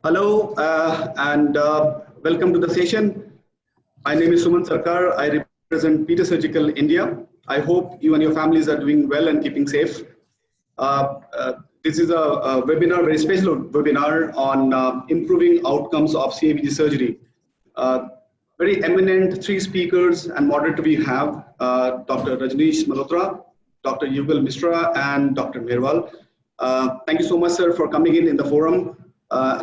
Hello and welcome to the session. My name is Suman Sarkar. I represent Peter Surgical India. I hope you and your families are doing well and keeping safe. This is a webinar, very special webinar on improving outcomes of CABG surgery. Very eminent three speakers and moderator we have, Dr. Rajneesh Malhotra, Dr. Yugal Mishra, and Dr. Meherwal. Thank you so much, sir, for coming in the forum.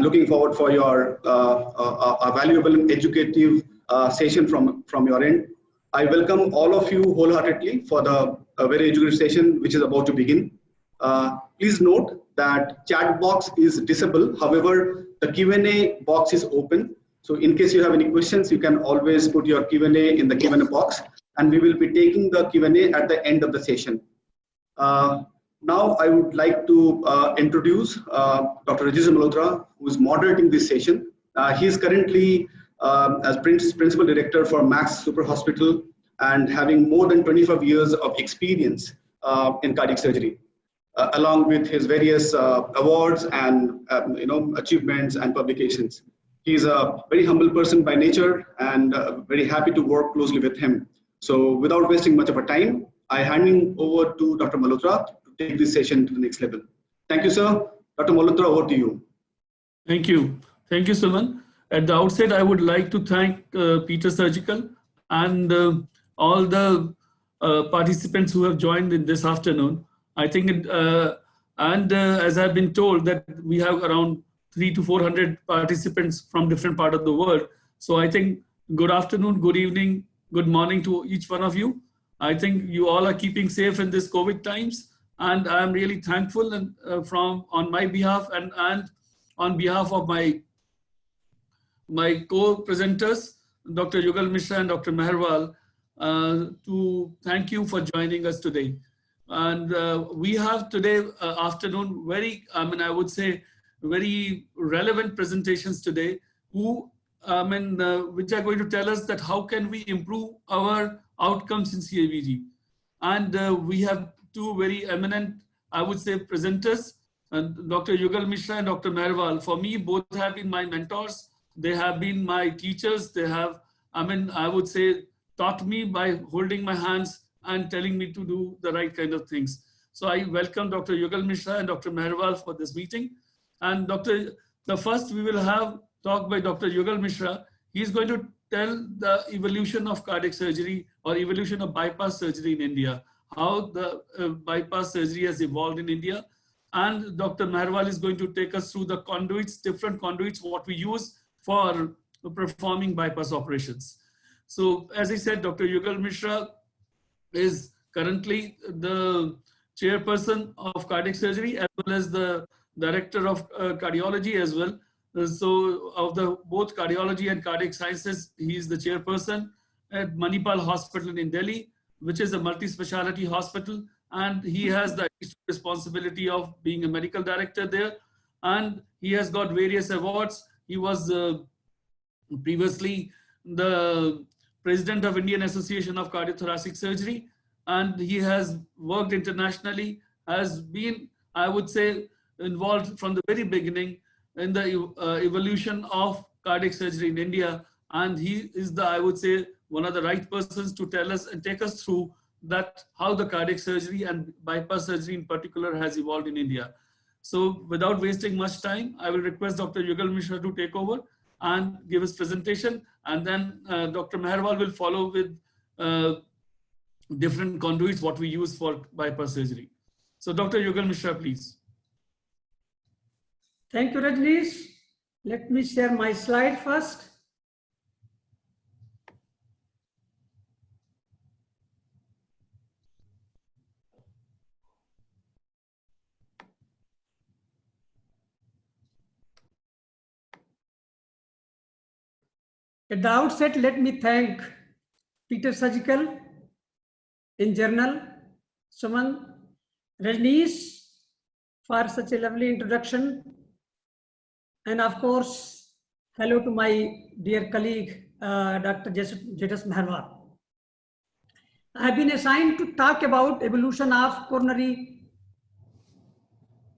Looking forward for your valuable and educative session from your end. I welcome all of you wholeheartedly for the very educative session which is about to begin. Please note that chat box is disabled. However, the Q&A box is open. So in case you have any questions, you can always put your Q&A in the Q&A box, and we will be taking the Q&A at the end of the session. Now I would like to introduce Dr. Rajneesh Malhotra, who is moderating this session. He is currently as Principal Director for Max Super Hospital and having more than 25 years of experience in cardiac surgery, along with his various awards and achievements and publications. He is a very humble person by nature and very happy to work closely with him. So without wasting much of our time, I hand over to Dr. Malhotra to take this session to the next level. Thank you, sir. Dr. Malhotra, over to you. Thank you. Thank you, Suman. At the outset, I would like to thank Peter Surgical and all the participants who have joined in this afternoon. I think, as I've been told, that we have around 300 to 400 participants from different parts of the world. So I think good afternoon, good evening, good morning to each one of you. I think you all are keeping safe in this COVID times, and I'm really thankful and on my behalf and on behalf of my co-presenters, Dr. Yugal Mishra and Dr. Meherwal, to thank you for joining us today. And we have today afternoon I would say very relevant presentations today, which are going to tell us that how can we improve our outcomes in CABG. And we have two very eminent, I would say, presenters, Dr. Yugal Mishra and Dr. Meherwal. For me, both have been my mentors. They have been my teachers. They have, I would say, taught me by holding my hands and telling me to do the right kind of things. So I welcome Dr. Yugal Mishra and Dr. Meherwal for this meeting. And the first we will have talk by Dr. Yugal Mishra. He's going to tell the evolution of cardiac surgery or evolution of bypass surgery in India, how the bypass surgery has evolved in India. And Dr. Meherwal is going to take us through the conduits, different conduits, what we use for performing bypass operations. So as I said, Dr. Yugal Mishra is currently the chairperson of cardiac surgery as well as the director of cardiology as well. So of both cardiology and cardiac sciences, he is the chairperson at Manipal Hospital in Delhi, which is a multi-speciality hospital, and he has the responsibility of being a medical director there, and he has got various awards. He was previously the president of Indian Association of Cardiothoracic Surgery, and he has worked internationally, has been, I would say, involved from the very beginning in the evolution of cardiac surgery in India, and he is I would say, one of the right persons to tell us and take us through that how the cardiac surgery and bypass surgery in particular has evolved in India. So without wasting much time, I will request Dr. Yugal Mishra to take over and give his presentation, and then Dr. Meherwal will follow with different conduits what we use for bypass surgery. So Dr. Yugal Mishra, please. Thank you, Rajneesh. Let me share my slide first. At the outset, let me thank Peter Surgical in Journal, Suman, Rajneesh for such a lovely introduction. And of course, hello to my dear colleague, Dr. Jetas Meherwal. I have been assigned to talk about evolution of coronary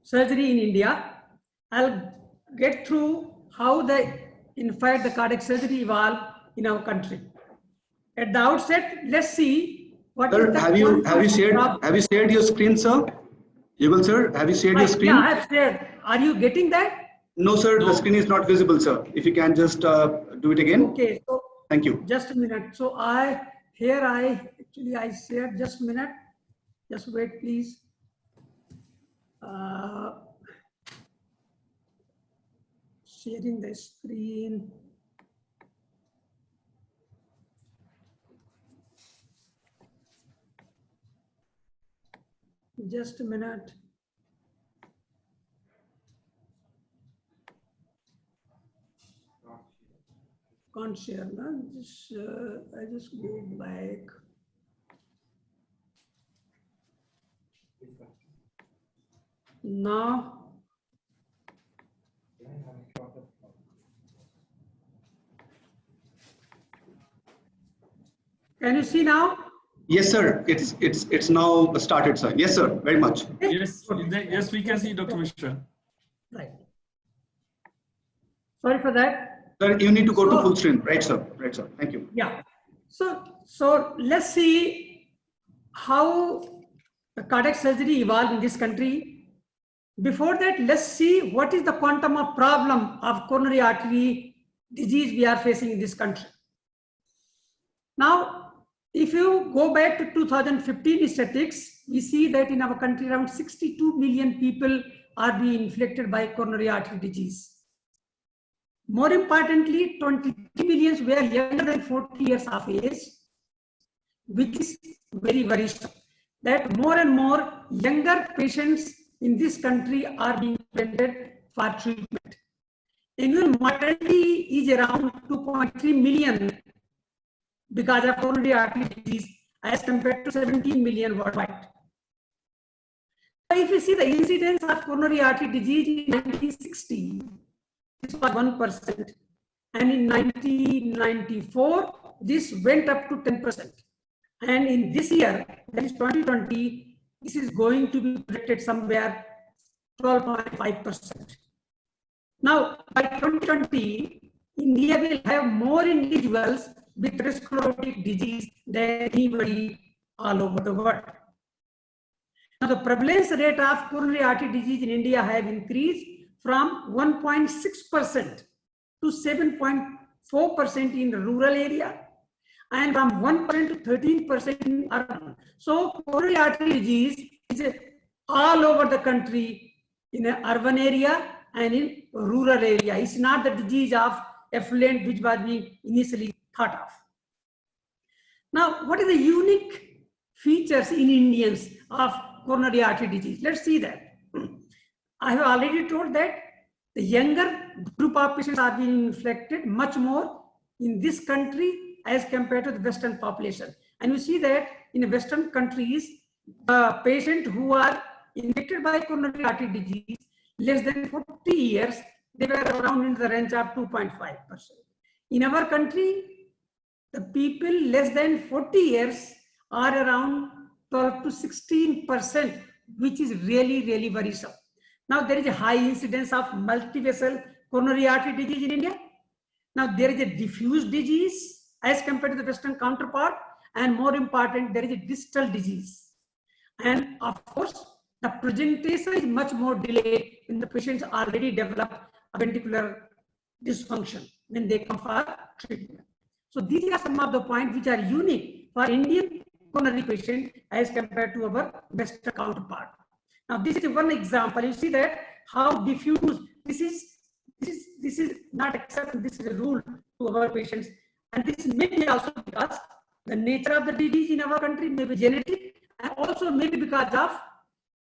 surgery in India. I'll get through how in fact the cardiac surgery evolved in our country. At the outset, let's see what Sir, is the have you shared your screen, sir? Yugal sir, have you shared your screen? Yeah, I have shared. Are you getting that? No, sir, No. the screen is not visible, sir. If you can just do it again. Okay, so Thank you. just a minute. So I shared, just a minute. Just wait, please. Sharing the screen. Just a minute. Can't share, no? I just go back. Now. Can you see now? Yes, sir. It's now started, sir. Yes, sir. Very much. Yes, yes, we can see Dr. Mishra. Right. Sorry for that. Sir, you need to go to full screen. Right, sir. Right, sir. Thank you. Yeah. So let's see how the cardiac surgery evolved in this country. Before that, let's see what is the quantum of problem of coronary artery disease we are facing in this country. Now, if you go back to 2015 statistics, we see that in our country around 62 million people are being infected by coronary artery disease. More importantly, 23 million were younger than 40 years of age, which is very worrisome. That more and more younger patients in this country are being presented for treatment. Indian mortality is around 2.3 million because of coronary artery disease as compared to 17 million worldwide. If you see the incidence of coronary artery disease in 1960, this was 1%, and in 1994, this went up to 10%. And in this year, that is 2020, this is going to be predicted somewhere 12.5%. Now, by 2020, India will have more individuals with atherosclerotic disease than anybody all over the world. Now, the prevalence rate of coronary artery disease in India have increased from 1.6% to 7.4% in the rural area, and from 1% to 13% in urban. So coronary artery disease is all over the country in an urban area and in rural area. It's not the disease of affluent which was being initially thought of. Now, what are the unique features in Indians of coronary artery disease? Let's see that. I have already told that the younger group of patients are being infected much more in this country as compared to the Western population. And you see that in Western countries, patients who are infected by coronary artery disease less than 40 years, they were around in the range of 2.5%. In our country, the people less than 40 years are around 12 to 16%, which is really, really worrisome. Now, there is a high incidence of multivessel coronary artery disease in India. Now, there is a diffuse disease as compared to the Western counterpart, and more important, there is a distal disease. And of course, the presentation is much more delayed when the patients already develop a ventricular dysfunction when they come for treatment. So these are some of the points which are unique for Indian coronary patient as compared to our Western counterpart. Now, this is one example. You see that how diffuse this is not accepted. This is a rule to our patients, and this may be also because the nature of the disease in our country may be genetic, and also maybe because of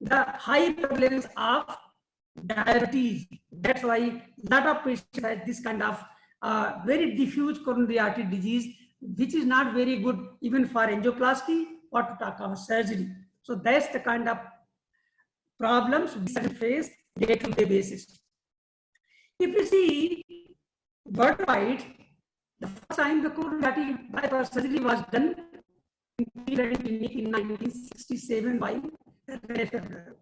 the high prevalence of diabetes. That's why a lot of patients have this kind of very diffuse coronary artery disease, which is not very good even for angioplasty or to talk about surgery. So that's the kind of problems we face day-to-day basis. If you see worldwide, the first time the coronary artery bypass surgery was done in 1967 by Rene Federer.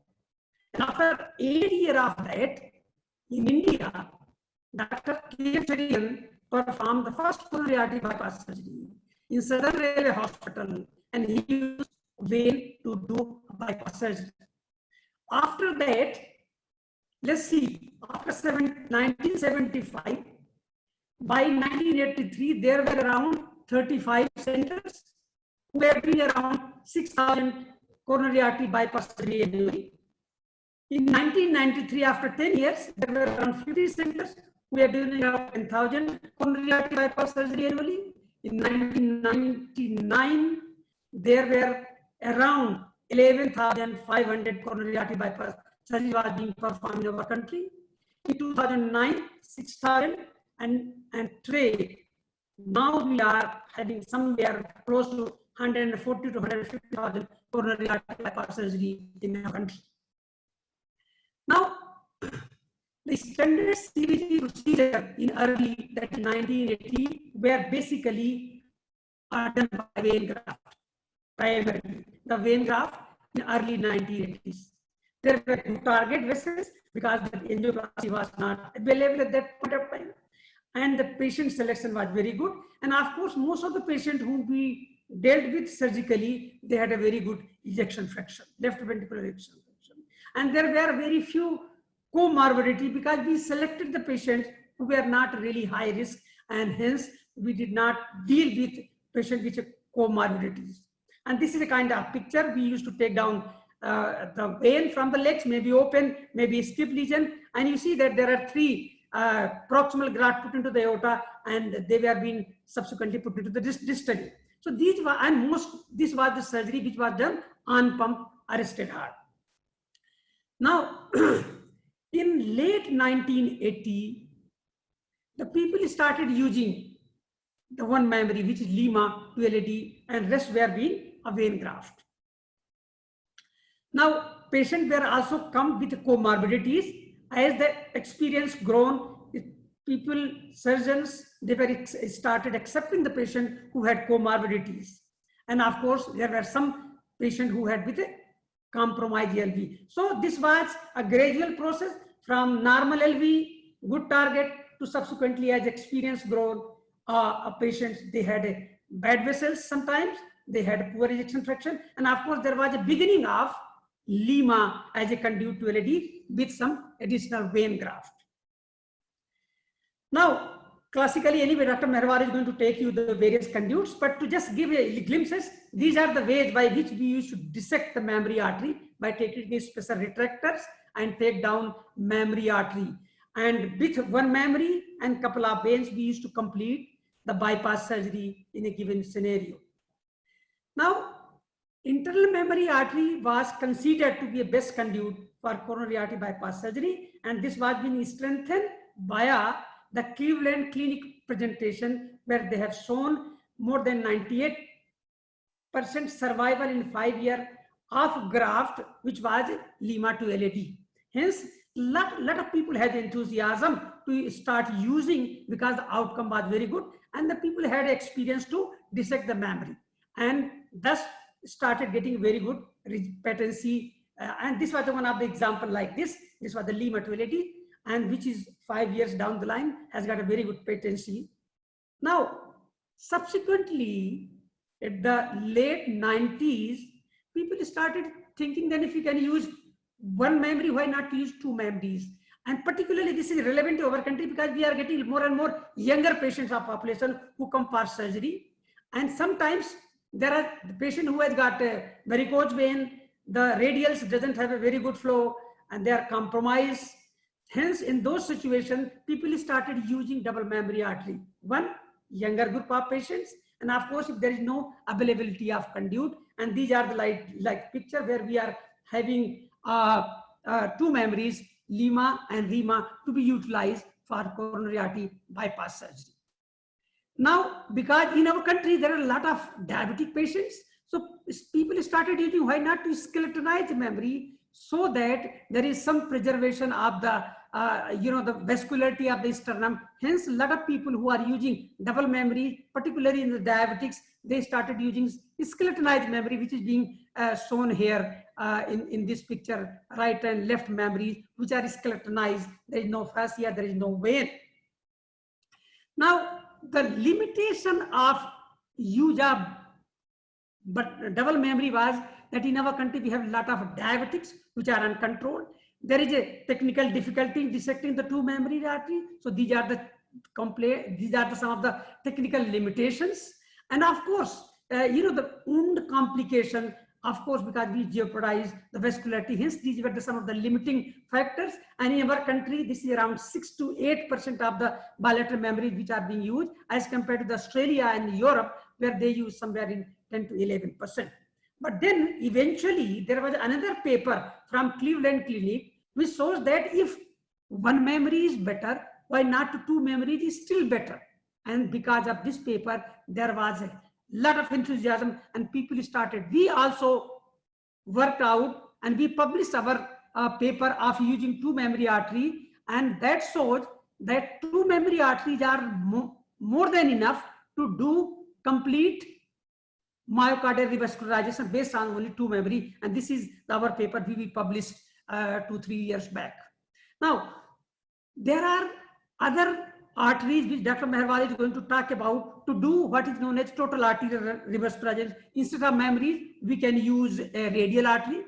And after 8 years of that, in India, Dr. K. Sheridan performed the first coronary artery bypass surgery in Southern Railway Hospital, and he used vein to do bypass surgery. After that, let's see, after 1975, by 1983, there were around 35 centers who were doing around 6,000 coronary artery bypass surgery annually. In 1993, after 10 years, there were around 50 centers who were doing around 10,000 coronary artery bypass surgery annually. In 1999, there were around 11,500 coronary artery bypass surgery was being performed in our country. In 2009, 6,000, and today, now we are having somewhere close to 140 to 150,000 coronary artery bypass surgery in our country. Now, the standard CVG procedure in early 1980 were basically done by vein graft, primarily the vein graft in early 1980s. There were two target vessels because the angioplasty was not available at that point of time, and the patient selection was very good. And of course, most of the patients whom we dealt with surgically, they had a very good ejection fraction, left ventricular ejection fraction. And there were very few comorbidity because we selected the patients who were not really high risk, and hence we did not deal with patients with comorbidities. And this is a kind of picture we used to take down the vein from the legs, maybe open, maybe skip lesion, and you see that there are three proximal graft put into the aorta, and they were being subsequently put into the distally. So these were, and this was the surgery which was done on pump arrested heart. Now, in late 1980, the people started using the one memory, which is Lima 2LAD, and rest were being a vein graft. Now, patients were also come with comorbidities. As the experience grown, people, surgeons, they were started accepting the patient who had comorbidities. And of course, there were some patients who had with a compromised LV. So this was a gradual process from normal LV, good target, to subsequently as experience grown, patients, they had a bad vessels sometimes, they had poor ejection fraction, and of course there was a beginning of Lima as a conduit to LAD with some additional vein graft. Now, classically, anyway, Dr. Meherwar is going to take you the various conduits, but to just give a glimpses, these are the ways by which we used to dissect the mammary artery by taking these special retractors and take down mammary artery. And with one mammary and couple of veins, we used to complete the bypass surgery in a given scenario. Now, internal mammary artery was considered to be a best conduit for coronary artery bypass surgery, and this was being strengthened via the Cleveland Clinic presentation, where they have shown more than 98% survival in 5 years of graft, which was Lima 2LAD. Hence, lot of people had enthusiasm to start using because the outcome was very good, and the people had experience to dissect the mammary, and thus started getting very good patency. And this was one of the example like this. This was the Lima 2LAD, and which is 5 years down the line has got a very good patency. Now, subsequently, at the late 90s, people started thinking that if you can use one memory, why not use two memories? And particularly this is relevant to our country because we are getting more and more younger patients of population who come for surgery. And sometimes there are the patient who has got a varicose vein, the radials doesn't have a very good flow, and they are compromised. Hence, in those situations, people started using double mammary artery. One, younger group of patients, and of course, if there is no availability of conduit, and these are the like picture where we are having two memories, Lima and Rima, to be utilized for coronary artery bypass surgery. Now, because in our country, there are a lot of diabetic patients, so people started using, why not to skeletonize the memory so that there is some preservation of the, the vascularity of the sternum. Hence, a lot of people who are using double memory, particularly in the diabetics, they started using skeletonized memory, which is being shown here in this picture, right and left memories, which are skeletonized. There is no fascia, there is no vein. Now, the limitation of use of but double memory was that in our country we have a lot of diabetics which are uncontrolled. There is a technical difficulty in dissecting the two memory artery. So these are the some of the technical limitations. And of course, the wound complication, of course, because we jeopardize the vascularity. Hence, these were some of the limiting factors. And in our country, this is around 6 to 8% of the bilateral memories which are being used, as compared to the Australia and Europe, where they use somewhere in 10 to 11%. But then eventually there was another paper from Cleveland Clinic which shows that if one memory is better, why not two memories is still better? And because of this paper, there was a lot of enthusiasm and people started. We also worked out and we published our paper of using two memory artery, and that shows that two memory arteries are more than enough to do complete myocardial revascularization based on only two memory. And this is our paper we published 2-3 years back. Now, there are other arteries which Dr. Meherwal is going to talk about to do what is known as total arterial revascularization. Instead of memories, we can use a radial artery.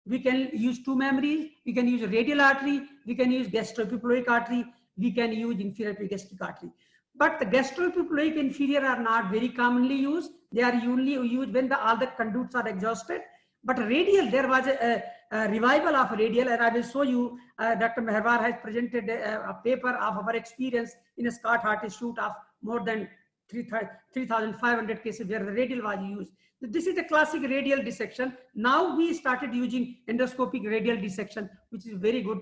We can use two memories. We can use a radial artery. We can use gastroepiploic artery. We can use inferior epigastric artery. But the gastroepiploic inferior are not very commonly used. They are usually used when all the conduits are exhausted. But radial, there was a revival of radial, and I will show you. Dr. Meherwal has presented a paper of our experience in a Scott Heart Institute of more than 3,500 cases where the radial was used. This is the classic radial dissection. Now we started using endoscopic radial dissection, which is very good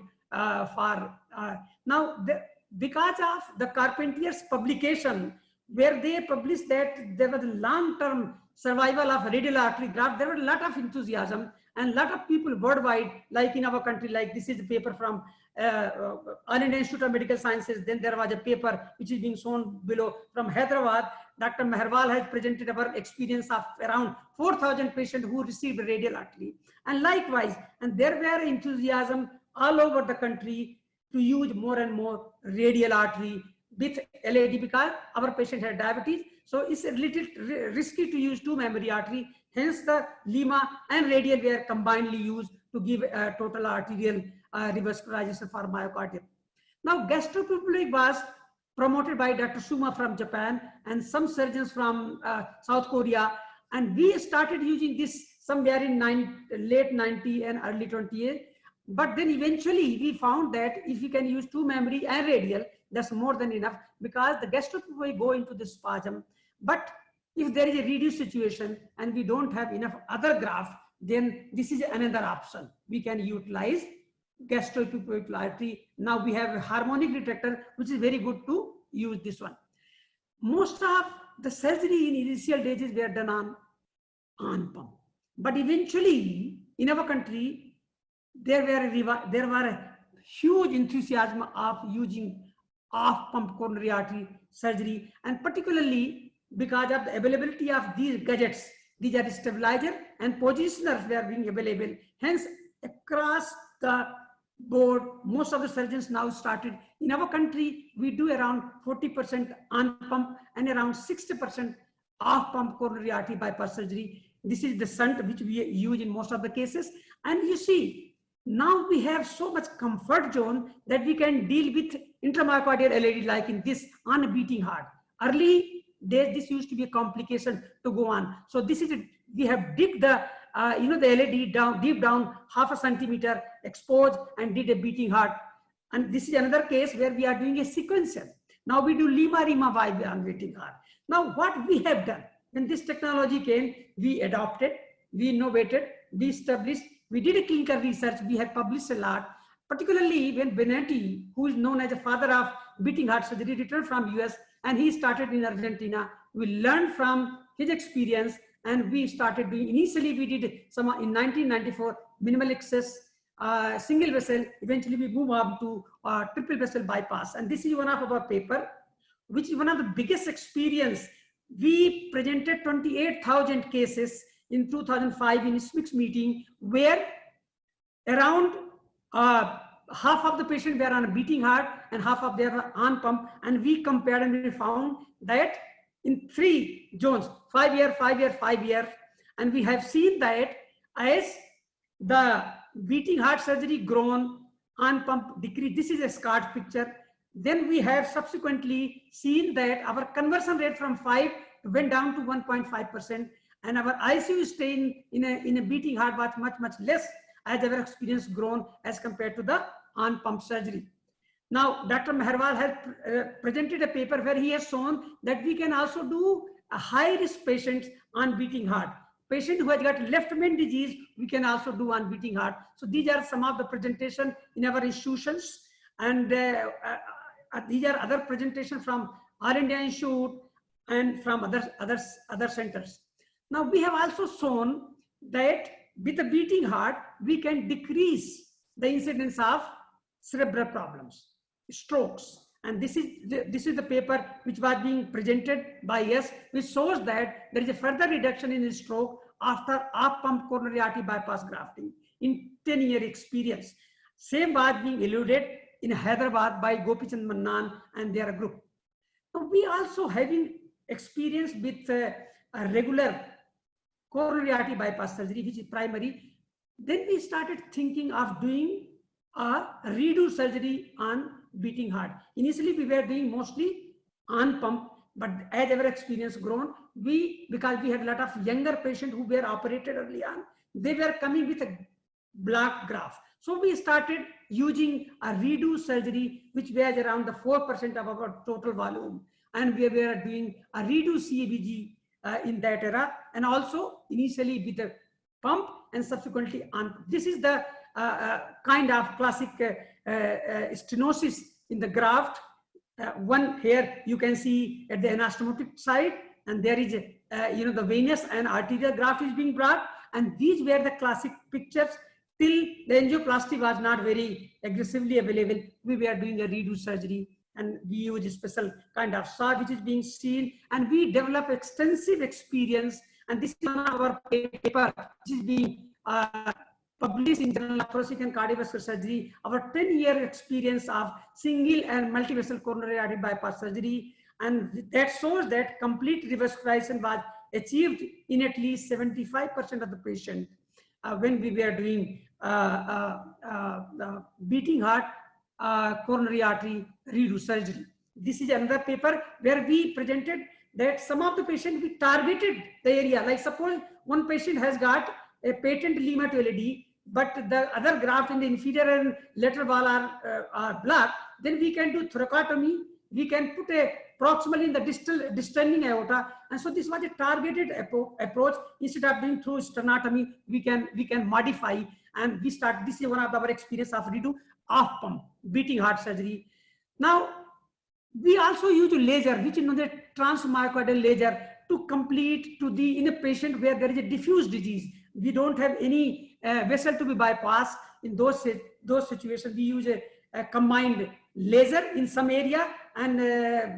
because of the Carpentier's publication, where they published that there was a long-term survival of radial artery graft. There was a lot of enthusiasm and a lot of people worldwide, like in our country, like this is a paper from All India Institute of Medical Sciences. Then there was a paper which is being shown below from Hyderabad. Dr. Meherwal has presented our experience of around 4,000 patients who received radial artery. And likewise, and there were enthusiasm all over the country to use more and more radial artery with LAD because our patient had diabetes. So it's a little risky to use two memory artery. Hence the Lima and radial were combinedly used to give a total arterial revascularization for myocardium. Now gastroepiploic was promoted by Dr. Suma from Japan and some surgeons from South Korea. And we started using this somewhere in late 90 and early 28. But then eventually we found that if we can use two memory and radial, that's more than enough because the gastroepiploic go into the spasm. But if there is a reduced situation and we don't have enough other graft, then this is another option. We can utilize gastroepiploic artery. Now we have a harmonic retractor, which is very good to use this one. Most of the surgery in initial days were done on pump. But eventually in our country, there were a huge enthusiasm of using off-pump coronary artery surgery, and particularly because of the availability of these gadgets. These are stabilizer and positioners were being available. Hence, across the board, most of the surgeons now started. In our country, we do around 40% on-pump and around 60% off-pump coronary artery bypass surgery. This is the shunt which we use in most of the cases. And you see, now we have so much comfort zone that we can deal with intramyocardial LAD like in this on a beating heart. Early days, this used to be a complication to go on. So this is, we have digged the, the LAD down, deep down 0.5 centimeter, exposed and did a beating heart. And this is another case where we are doing a sequential. Now we do Lima while on beating heart. Now what we have done, when this technology came, we adopted, we innovated, we established, we did a clinical research, we have published a lot, particularly when Benetti, who is known as the father of beating heart surgery, returned from US and he started in Argentina. We learned from his experience and we started doing, initially we did some in 1994, minimal access, single vessel, eventually we move on to triple vessel bypass. And this is one of our paper, which is one of the biggest experience. We presented 28,000 cases in 2005 in a SMICS meeting where around half of the patients were on a beating heart and half of them were on pump, and we compared and we found that in 3 zones, 5 year, 5 year, 5 year, and we have seen that as the beating heart surgery grown, on pump decrease. This is a scarred picture. Then we have subsequently seen that our conversion rate from 5 went down to 1.5%, and our ICU stay in a beating heart was much less as our experience grown as compared to the on pump surgery. Now, Dr. Meherwal has presented a paper where he has shown that we can also do a high risk patients on beating heart. Patient who has got left main disease, we can also do on beating heart. So these are some of the presentation in our institutions, and these are other presentations from All India Institute and from other centers. Now we have also shown that with a beating heart, we can decrease the incidence of cerebral problems, strokes. And this is the paper which was being presented by us, which shows that there is a further reduction in stroke after off-pump coronary artery bypass grafting in 10-year experience. Same was being eluded in Hyderabad by Gopichand Mannan and their group. So we also having experience with a regular coronary artery bypass surgery, which is primary. Then we started thinking of doing a redo surgery on beating heart. Initially, we were doing mostly on pump, but as our experience grown, because we had a lot of younger patients who were operated early on, they were coming with a block graft. So we started using a redo surgery, which was around the 4% of our total volume. And we were doing a redo CABG in that era, and also initially with the pump and subsequently on. This is the kind of classic stenosis in the graft. One here you can see at the anastomotic side, and there is the venous and arterial graft is being brought, and these were the classic pictures till the angioplasty was not very aggressively available. We were doing a redo surgery, and we use a special kind of saw which is being seen, and we develop extensive experience. And this is one of our paper which is being published in Journal of Thoracic and Cardiovascular Surgery, our 10-year experience of single and multivessel coronary artery bypass surgery, and that shows that complete revascularization was achieved in at least 75% of the patient when we were doing beating heart coronary artery redo surgery. This is another paper where we presented that some of the patients we targeted the area, like suppose one patient has got a patent lima to LAD, but the other graft in the inferior and lateral wall are blocked, then we can do thoracotomy. We can put a proximally in the distending aorta, and so this was a targeted approach. Instead of doing through sternotomy, we can modify, and we start. This is one of our experience of redo off pump beating heart surgery. Now we also use laser, which is the transmyocardial laser, to complete to the in a patient where there is a diffuse disease. We don't have any vessel to be bypassed. In those situations, we use a combined laser in some area and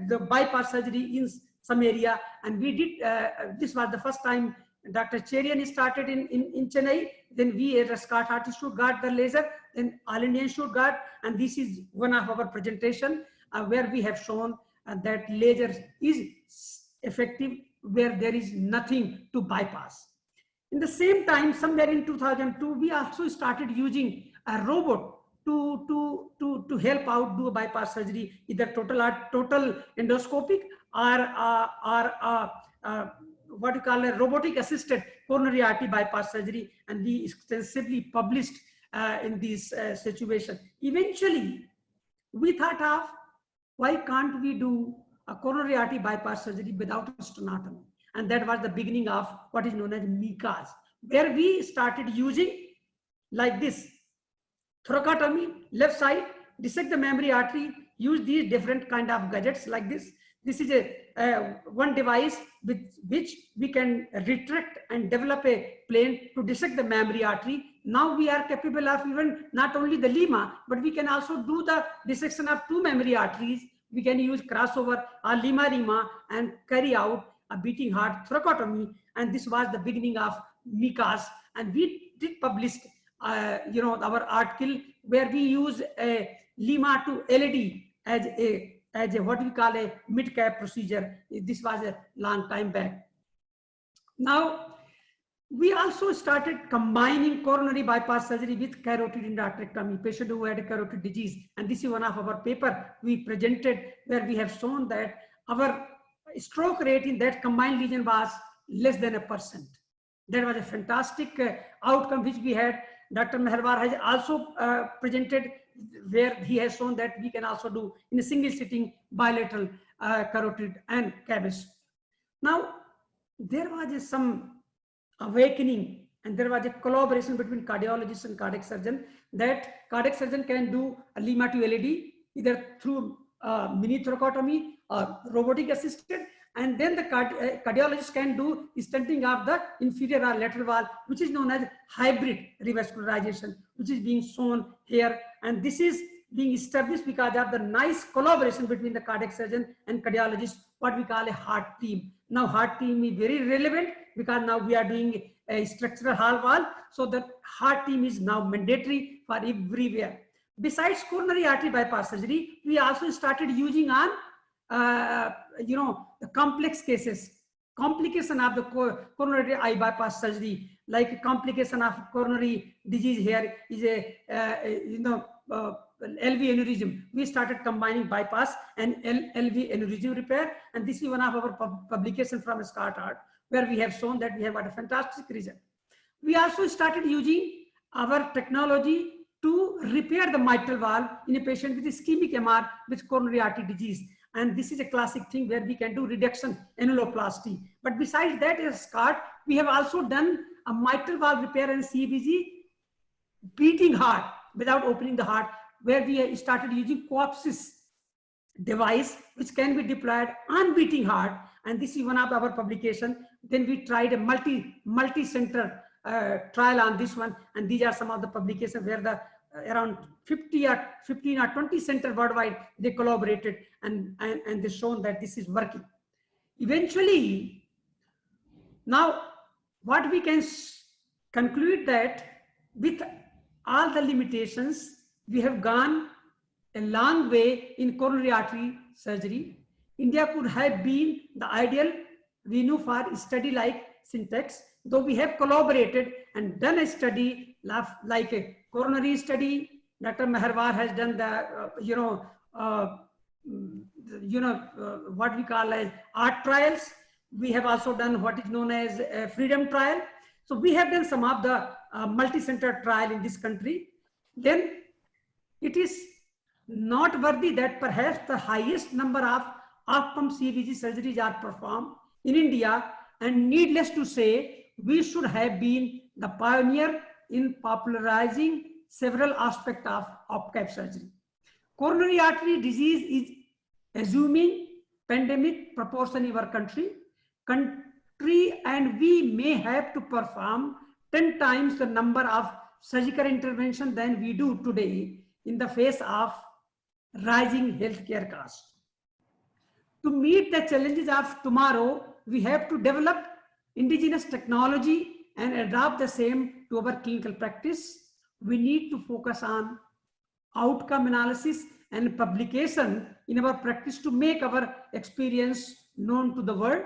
the bypass surgery in some area. And we did, this was the first time Dr. Cherian started in Chennai. Then we at Scott Heart Institute got the laser, then All India Institute got, and this is one of our presentation where we have shown that laser is effective where there is nothing to bypass. In the same time, somewhere in 2002, we also started using a robot to help out do a bypass surgery, either total endoscopic or what you call a robotic assisted coronary artery bypass surgery, and we extensively published in this situation. Eventually, we thought of why can't we do a coronary artery bypass surgery without a sternotomy, and that was the beginning of what is known as MICAS, where we started using like this. Thoracotomy, left side, dissect the mammary artery, use these different kind of gadgets like this. This is a one device with which we can retract and develop a plane to dissect the mammary artery. Now we are capable of even not only the lima, but we can also do the dissection of two mammary arteries. We can use crossover or lima and carry out a beating heart thoracotomy. And this was the beginning of MICAS. And we did publish our article where we use a Lima to LED as a what we call a mid-cap procedure. This was a long time back. Now, we also started combining coronary bypass surgery with carotid endarterectomy, patient who had a carotid disease. And this is one of our paper we presented where we have shown that our stroke rate in that combined lesion was less than 1%. That was a fantastic outcome which we had. Dr. Meherwar has also presented where he has shown that we can also do in a single sitting bilateral carotid and CABG. Now, there was some awakening and there was a collaboration between cardiologists and cardiac surgeon that cardiac surgeon can do a Lima to LED either through mini thoracotomy or robotic assisted, and then the cardiologist can do stenting of the inferior or lateral wall, which is known as hybrid revascularization, which is being shown here. And this is being established because of the nice collaboration between the cardiac surgeon and cardiologist, what we call a heart team. Now heart team is very relevant because now we are doing a structural heart valve. So the heart team is now mandatory for everywhere. Besides coronary artery bypass surgery, we also started using on the complex cases, complication of the coronary eye bypass surgery, like complication of coronary disease here is a LV aneurysm. We started combining bypass and LV aneurysm repair, and this is one of our publications from Scott Hart, where we have shown that we have got a fantastic result. We also started using our technology to repair the mitral valve in a patient with ischemic MR with coronary artery disease. And this is a classic thing where we can do reduction annuloplasty. But besides that, as Scott, we have also done a mitral valve repair and CVG beating heart without opening the heart, where we started using Coapsis device, which can be deployed on beating heart. And this is one of our publication. Then we tried a multi-center trial on this one. And these are some of the publications where the around 15 or 20 centers worldwide, they collaborated and they shown that this is working. Eventually, now what we can conclude that with all the limitations, we have gone a long way in coronary artery surgery. India could have been the ideal venue for a study like Syntex, though we have collaborated and done a study like a coronary study. Dr. Meherwar has done the, what we call as art trials. We have also done what is known as a freedom trial. So we have done some of the multi-center trial in this country. Then it is noteworthy that perhaps the highest number of off-pump CVG surgeries are performed in India, and needless to say, we should have been the pioneer in popularizing several aspects of op-cap surgery. Coronary artery disease is assuming pandemic proportion in our country, and we may have to perform 10 times the number of surgical intervention than we do today in the face of rising healthcare costs. To meet the challenges of tomorrow, we have to develop indigenous technology and adopt the same to our clinical practice. We need to focus on outcome analysis and publication in our practice to make our experience known to the world.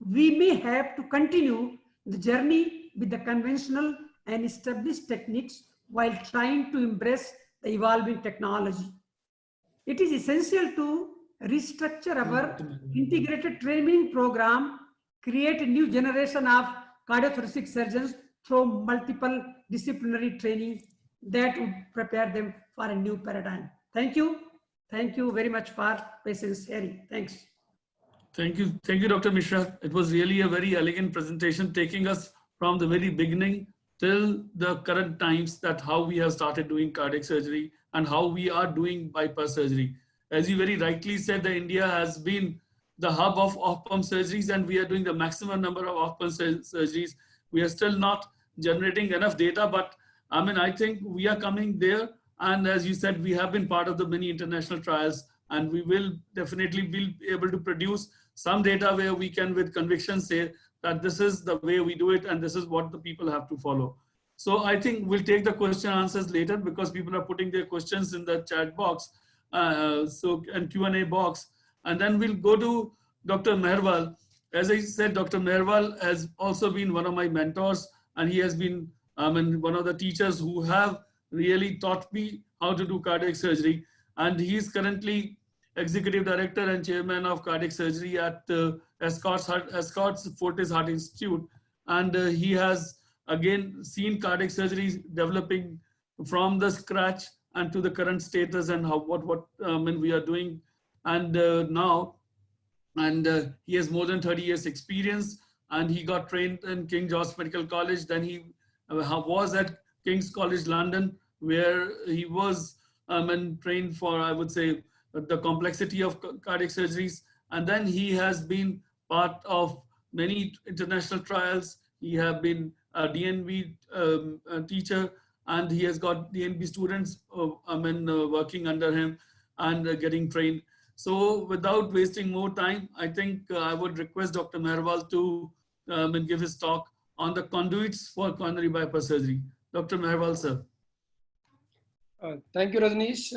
We may have to continue the journey with the conventional and established techniques while trying to embrace the evolving technology. It is essential to restructure our integrated training program, create a new generation of cardiothoracic surgeons through multiple disciplinary training that would prepare them for a new paradigm. Thank you. Thank you very much for patience hearing. Thanks. Thank you, Dr. Mishra. It was really a very elegant presentation, taking us from the very beginning till the current times, that how we have started doing cardiac surgery and how we are doing bypass surgery. As you very rightly said, that India has been the hub of off-pump surgeries, and we are doing the maximum number of off-pump surgeries. We are still not generating enough data, but I mean, I think we are coming there. And as you said, we have been part of the many international trials, and we will definitely be able to produce some data where we can with conviction say that this is the way we do it and this is what the people have to follow. So I think we'll take the question answers later because people are putting their questions in the chat box, and Q&A box, and then we'll go to Dr. Meherwal. As I said, Dr. Meherwal has also been one of my mentors, and he has been one of the teachers who have really taught me how to do cardiac surgery. And he is currently Executive Director and Chairman of Cardiac Surgery at Escorts Fortis Heart Institute. And he has again seen cardiac surgery developing from the scratch and to the current status and how what we are doing. And now, and he has more than 30 years experience, and he got trained in King George Medical College. Then he was at King's College London, where he was trained for, I would say, the complexity of cardiac surgeries. And then he has been part of many international trials. He has been a DNB teacher, and he has got DNB students working under him and getting trained. So without wasting more time, I think I would request Dr. Meherwal to give his talk on the conduits for coronary bypass surgery. Dr. Meherwal, sir. Thank you, Rajneesh.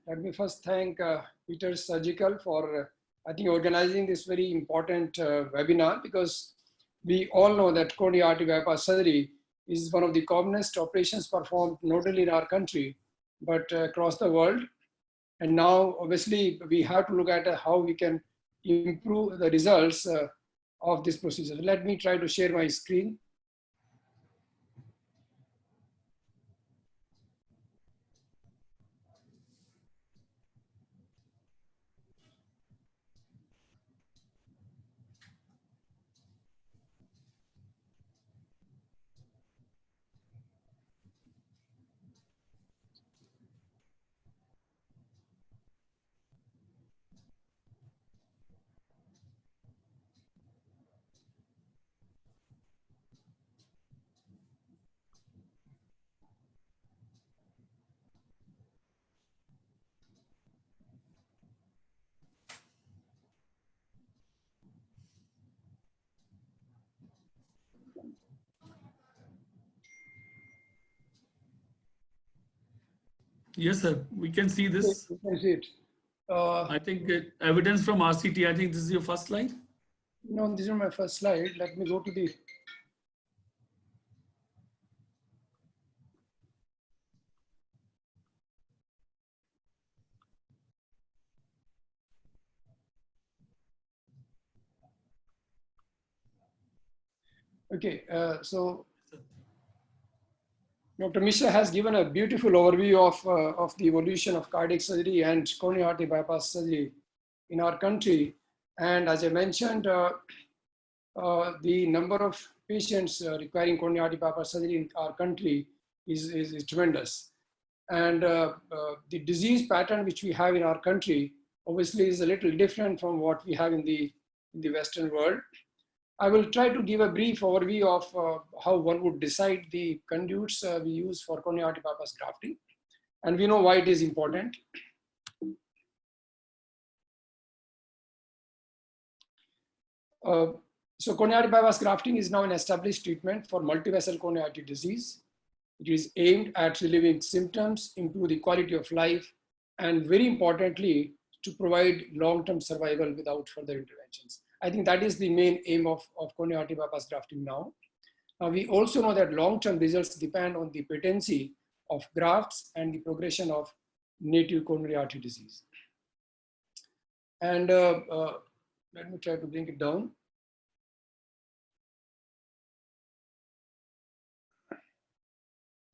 Let me first thank Peters Surgical for, I think, organizing this very important webinar, because we all know that coronary artery bypass surgery is one of the commonest operations performed not only in our country, but across the world. And now, obviously, we have to look at how we can improve the results of this procedure. Let me try to share my screen. Yes, sir. We can see this. You can see it. I think evidence from RCT. I think this is your first slide. No, this is my first slide. Let me go to the. Okay, so Dr. Mishra has given a beautiful overview of the evolution of cardiac surgery and coronary artery bypass surgery in our country. And as I mentioned, the number of patients requiring coronary artery bypass surgery in our country is tremendous. And the disease pattern which we have in our country obviously is a little different from what we have in the Western world. I will try to give a brief overview of how one would decide the conduits we use for coronary artery bypass grafting. And we know why it is important. So coronary artery bypass grafting is now an established treatment for multivessel coronary artery disease. It is aimed at relieving symptoms, improve the quality of life, and very importantly, to provide long-term survival without further interventions. I think that is the main aim of coronary artery bypass grafting now. We also know that long-term results depend on the patency of grafts and the progression of native coronary artery disease. And let me try to bring it down.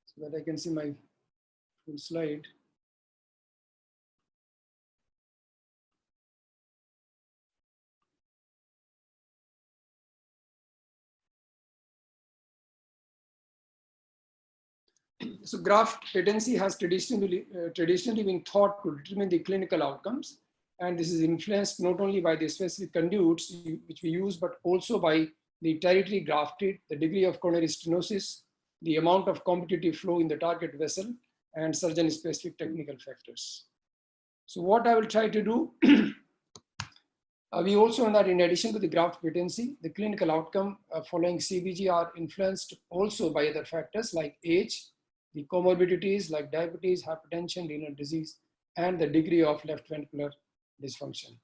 So that I can see my full slide. So graft patency has traditionally been thought to determine the clinical outcomes. And this is influenced not only by the specific conduits which we use, but also by the territory grafted, the degree of coronary stenosis, the amount of competitive flow in the target vessel, and surgeon-specific technical factors. So what I will try to do We also know that in addition to the graft patency, the clinical outcome following CVG are influenced also by other factors like age, the comorbidities like diabetes, hypertension, renal disease, and the degree of left ventricular dysfunction.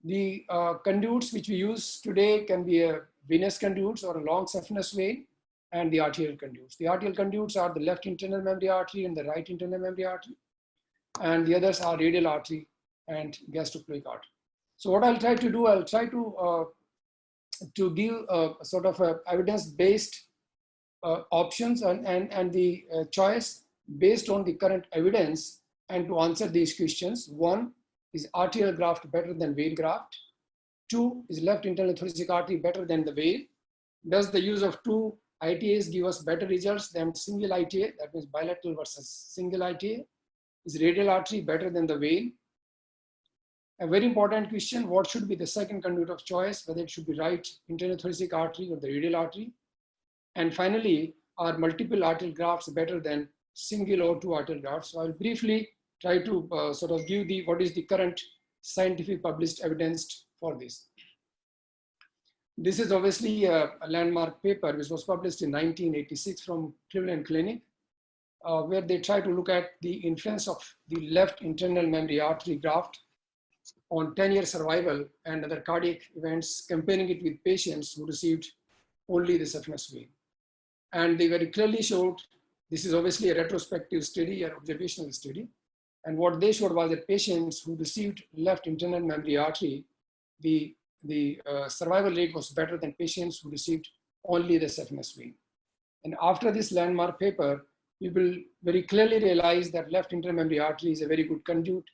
The conduits which we use today can be a venous conduits or a long saphenous vein, and the arterial conduits. The arterial conduits are the left internal memory artery and the right internal memory artery, and the others are radial artery and gastrocolic artery. So what I'll try to do, I'll try to give a sort of a evidence-based options and the choice based on the current evidence, and to answer these questions. One, is arterial graft better than vein graft? Two, is left internal thoracic artery better than the vein? Does the use of two ITAs give us better results than single ITA? That means bilateral versus single ITA. Is radial artery better than the vein? A very important question, what should be the second conduit of choice, whether it should be right internal thoracic artery or the radial artery? And finally, are multiple arterial grafts better than single or two arterial grafts? So I'll briefly try to sort of give what is the current scientific published evidence for this. This is obviously a landmark paper which was published in 1986 from Cleveland Clinic, where they try to look at the influence of the left internal memory artery graft on 10-year survival and other cardiac events, comparing it with patients who received only the saphenous vein. And they very clearly showed, this is obviously a retrospective study, an observational study. And what they showed was that patients who received left internal memory artery, the survival rate was better than patients who received only the saphenous vein. And after this landmark paper, people very clearly realized that left internal memory artery is a very good conduit,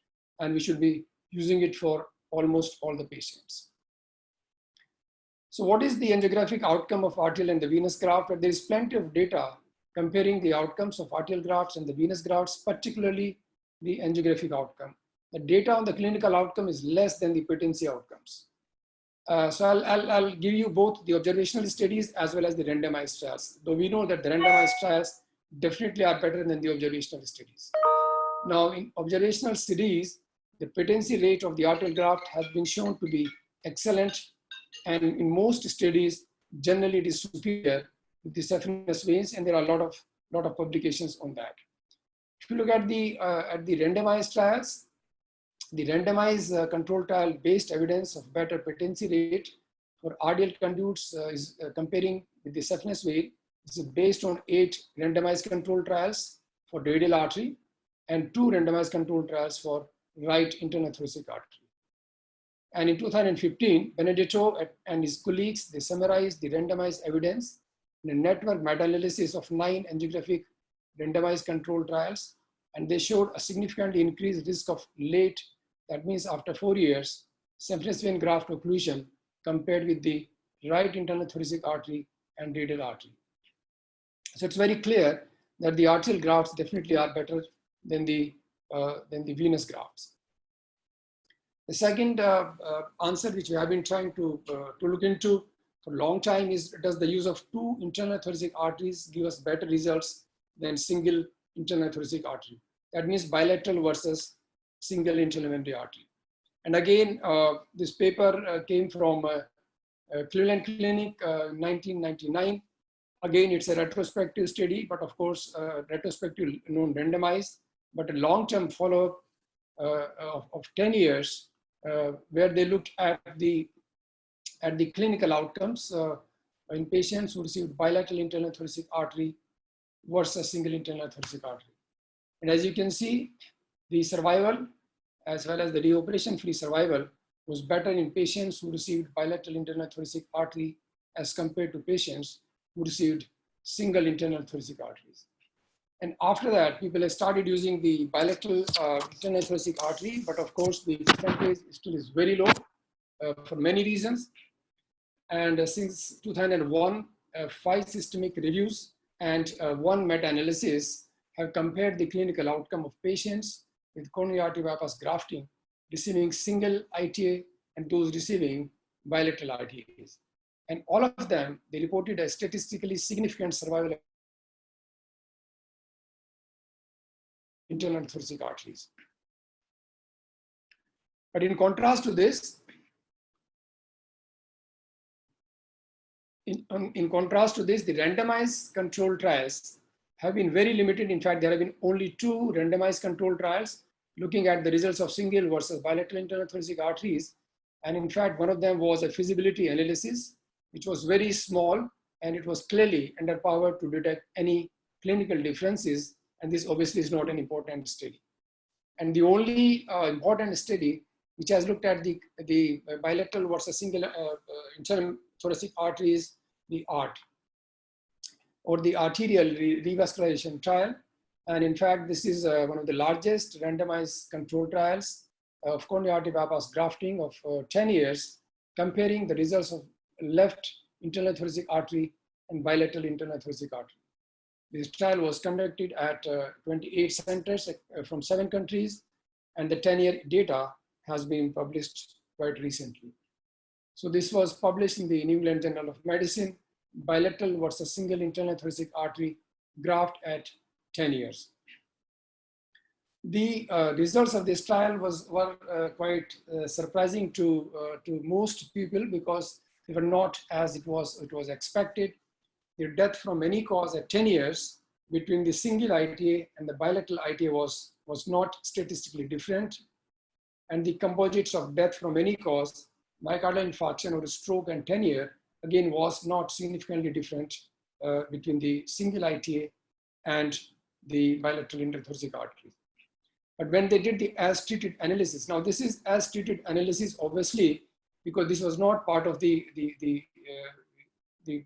and we should be using it for almost all the patients. So what is the angiographic outcome of arterial and the venous graft? But there is plenty of data comparing the outcomes of arterial grafts and the venous grafts, particularly the angiographic outcome. The data on the clinical outcome is less than the patency outcomes. So I'll give you both the observational studies as well as the randomized trials, though we know that the randomized trials definitely are better than the observational studies. Now, in observational studies, the patency rate of the arterial graft has been shown to be excellent, and in most studies, generally it is superior to the saphenous veins, and there are a lot of publications on that. If you look at the randomized trials, the randomized control trial based evidence of better patency rate for arterial conduits is comparing with the saphenous vein. This is based on 8 randomized control trials for radial artery and 2 randomized control trials for right internal thoracic artery. And in 2015, Benedetto and his colleagues, they summarized the randomized evidence in a network meta-analysis of 9 angiographic randomized control trials, and they showed a significantly increased risk of late, that means after 4 years, saphenous vein graft occlusion compared with the right internal thoracic artery and radial artery. So it's very clear that the arterial grafts definitely are better than the venous grafts. The second answer which we have been trying to look into for a long time is, does the use of 2 internal thoracic arteries give us better results than single internal thoracic artery? That means bilateral versus single internal memory artery. And again, this paper came from Cleveland Clinic, 1999. Again, it's a retrospective study, but of course, retrospective non-randomized, but a long-term follow-up of 10 years, where they looked at the clinical outcomes in patients who received bilateral internal thoracic artery versus single internal thoracic artery. And as you can see, the survival as well as the reoperation-free survival was better in patients who received bilateral internal thoracic artery as compared to patients who received single internal thoracic arteries. And after that, people have started using the bilateral internal thoracic artery, but of course the percentage still is very low for many reasons. And since 2001, 5 systemic reviews and 1 meta-analysis have compared the clinical outcome of patients with coronary artery bypass grafting receiving single ITA and those receiving bilateral ITAs. And all of them, they reported a statistically significant survival of internal thoracic arteries. But in contrast to this, in contrast to this, the randomized controlled trials have been very limited. In fact, there have been only 2 randomized controlled trials looking at the results of single versus bilateral internal thoracic arteries. And in fact, one of them was a feasibility analysis, which was very small, and it was clearly underpowered to detect any clinical differences. And this obviously is not an important study. And the only important study which has looked at the bilateral versus single internal thoracic arteries, the ART, or the arterial revascularization trial. And in fact, this is one of the largest randomized controlled trials of coronary artery bypass grafting of 10 years, comparing the results of left internal thoracic artery and bilateral internal thoracic artery. This trial was conducted at 28 centers from 7 countries, and the 10-year data has been published quite recently. So this was published in the New England Journal of Medicine, bilateral versus single internal thoracic artery graft at 10 years. The results of this trial were quite surprising to most people, because they were not as it was expected. The death from any cause at 10 years between the single ITA and the bilateral ITA was not statistically different. And the composites of death from any cause, myocardial infarction or stroke and 10 year, again, was not significantly different between the single ITA and the bilateral interthoracic artery. But when they did the as treated analysis, now this is as treated analysis, obviously, because this was not part of the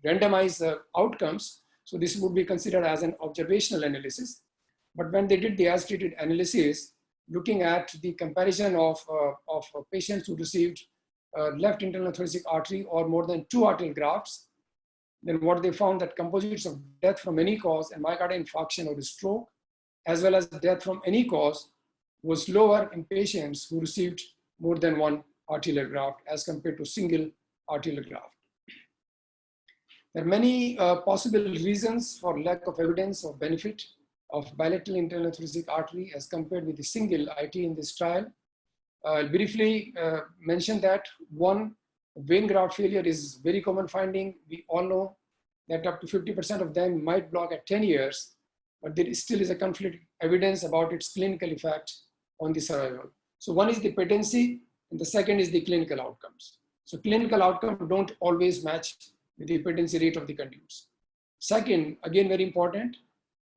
randomized outcomes. So this would be considered as an observational analysis. But when they did the as treated analysis, looking at the comparison of patients who received left internal thoracic artery or more than 2 arterial grafts, then what they found that composites of death from any cause and myocardial infarction or stroke, as well as death from any cause, was lower in patients who received more than 1 arterial graft as compared to single arterial graft. There are many possible reasons for lack of evidence of benefit of bilateral internal thoracic artery as compared with the single IT in this trial. I'll briefly mention that. One, vein graft failure is very common finding. We all know that up to 50% of them might block at 10 years, but there still is a conflict evidence about its clinical effect on the survival. So one is the patency, and the second is the clinical outcomes. So clinical outcomes don't always match with the patency rate of the conduits. Second, again very important,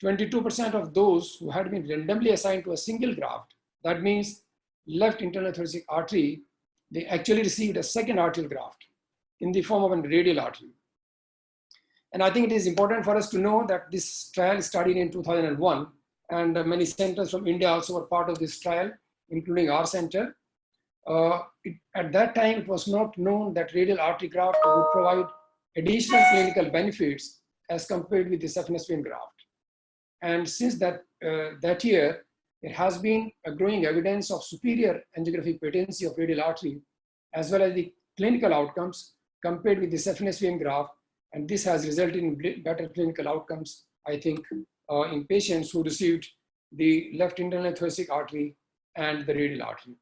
22% of those who had been randomly assigned to a single graft, that means left internal thoracic artery, they actually received a second arterial graft in the form of a radial artery. And I think it is important for us to know that this trial started in 2001, and many centers from India also were part of this trial, including our center. At that time, it was not known that radial artery graft would provide additional clinical benefits as compared with the saphenous vein graft. And since that year, there has been a growing evidence of superior angiographic patency of radial artery, as well as the clinical outcomes compared with the saphenous vein graft. And this has resulted in better clinical outcomes, I think, in patients who received the left internal thoracic artery and the radial artery.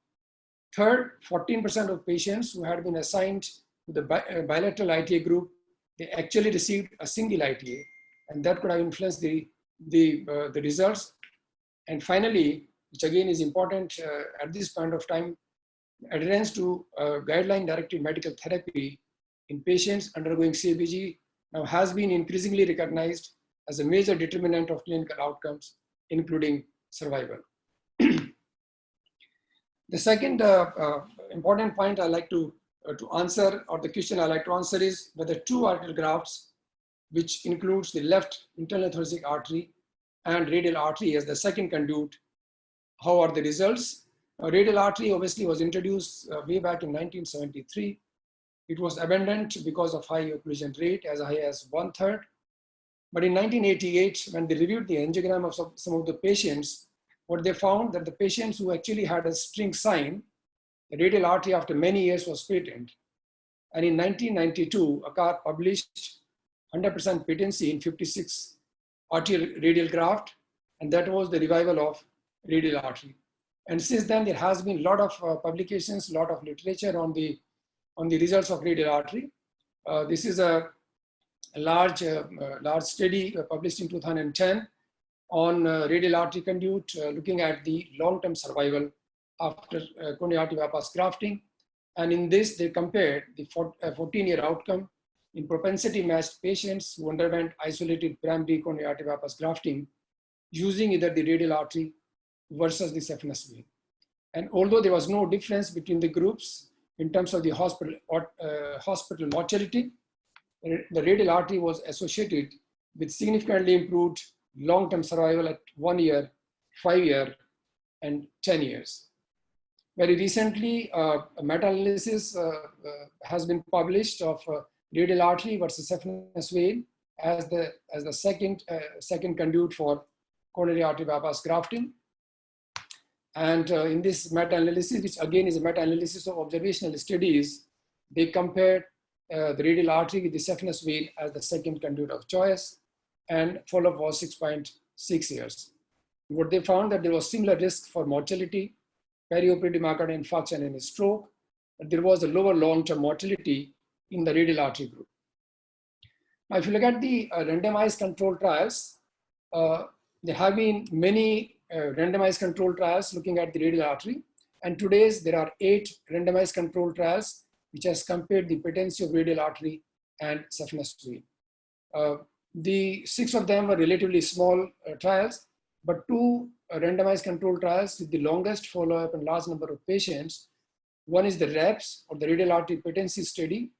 Third, 14% of patients who had been assigned to the bilateral ITA group, they actually received a single ITA, and that could have influenced the results. And finally, which again is important at this point of time, adherence to guideline-directed medical therapy in patients undergoing CABG now has been increasingly recognized as a major determinant of clinical outcomes, including survival. The second important point I like to answer, or the question I like to answer, is whether 2 arterial grafts, which includes the left internal thoracic artery and radial artery as the second conduit, how are the results? Radial artery obviously was introduced way back in 1973. It was abandoned because of high occlusion rate, as high as 1/3. But in 1988, when they reviewed the angiogram of some of the patients, what they found that the patients who actually had a string sign, the radial artery after many years was patent. And in 1992, ACAR published 100% patency in 56 arterial radial graft, and that was the revival of radial artery. And since then, there has been a lot of publications, a lot of literature on the results of radial artery. This is a large study published in 2010 on radial artery conduit, looking at the long-term survival after coronary artery bypass grafting. And in this, they compared the 14-year outcome in propensity-matched patients who underwent isolated primary coronary artery bypass grafting using either the radial artery versus the saphenous vein. And although there was no difference between the groups in terms of the hospital mortality, the radial artery was associated with significantly improved long-term survival at 1 year, 5 year, and 10 years. Very recently, a meta-analysis has been published of radial artery versus saphenous vein as the second conduit for coronary artery bypass grafting. And in this meta-analysis, which again is a meta-analysis of observational studies, they compared the radial artery with the saphenous vein as the second conduit of choice, and follow-up was 6.6 years. What they found that there was similar risk for mortality, perioperative myocardial infarction and stroke, but there was a lower long-term mortality in the radial artery group. Now, if you look at the randomized control trials, there have been many randomized control trials looking at the radial artery, and today's there are 8 randomized control trials which has compared the patency of radial artery and saphenous vein. The 6 of them were relatively small trials, but 2 randomized control trials with the longest follow-up and large number of patients. One is the RAPS, or the radial artery patency study,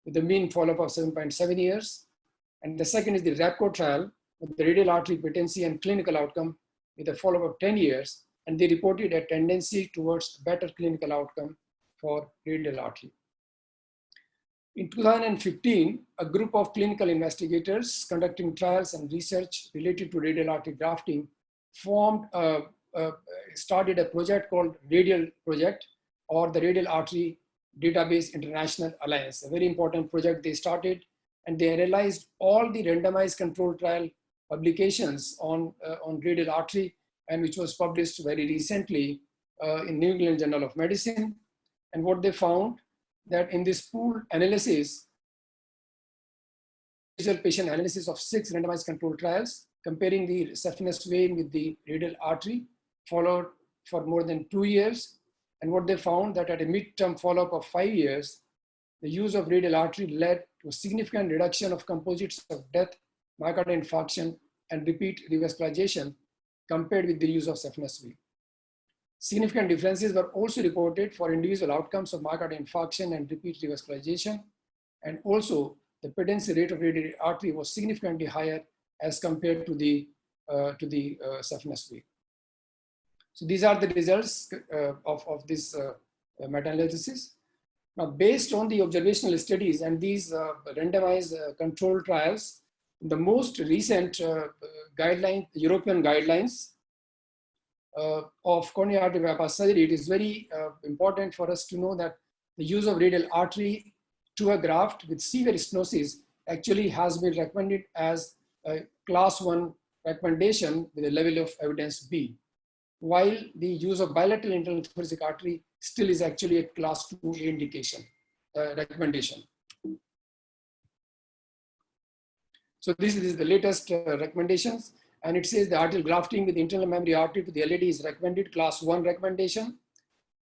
with the mean follow-up of 7.7 years. And the second is the RAPCO trial, with the radial artery patency and clinical outcome with a follow-up of 10 years. And they reported a tendency towards better clinical outcome for radial artery. In 2015, a group of clinical investigators conducting trials and research related to radial artery grafting started a project called Radial Project, or the Radial Artery Database International Alliance, a very important project they started, and they analyzed all the randomized control trial publications on radial artery, and which was published very recently in New England Journal of Medicine. And what they found that in this pooled analysis, patient analysis of 6 randomized control trials, comparing the saphenous vein with the radial artery, followed for more than 2 years. And what they found that at a midterm follow-up of 5 years, the use of radial artery led to a significant reduction of composites of death, myocardial infarction, and repeat revascularization compared with the use of saphenous vein. Significant differences were also reported for individual outcomes of myocardial infarction and repeat revascularization. And also the patency rate of radial artery was significantly higher as compared to the saphenous vein. So these are the results of this meta-analysis. Now, based on the observational studies and these randomized control trials, the most recent European guidelines of coronary artery bypass surgery, it is very important for us to know that the use of radial artery to a graft with severe stenosis actually has been recommended as a class 1 recommendation with a level of evidence B, while the use of bilateral internal thoracic artery still is actually a class 2A indication, recommendation. So this is the latest recommendations, and it says the arterial grafting with internal mammary artery to the LAD is recommended, class 1 recommendation.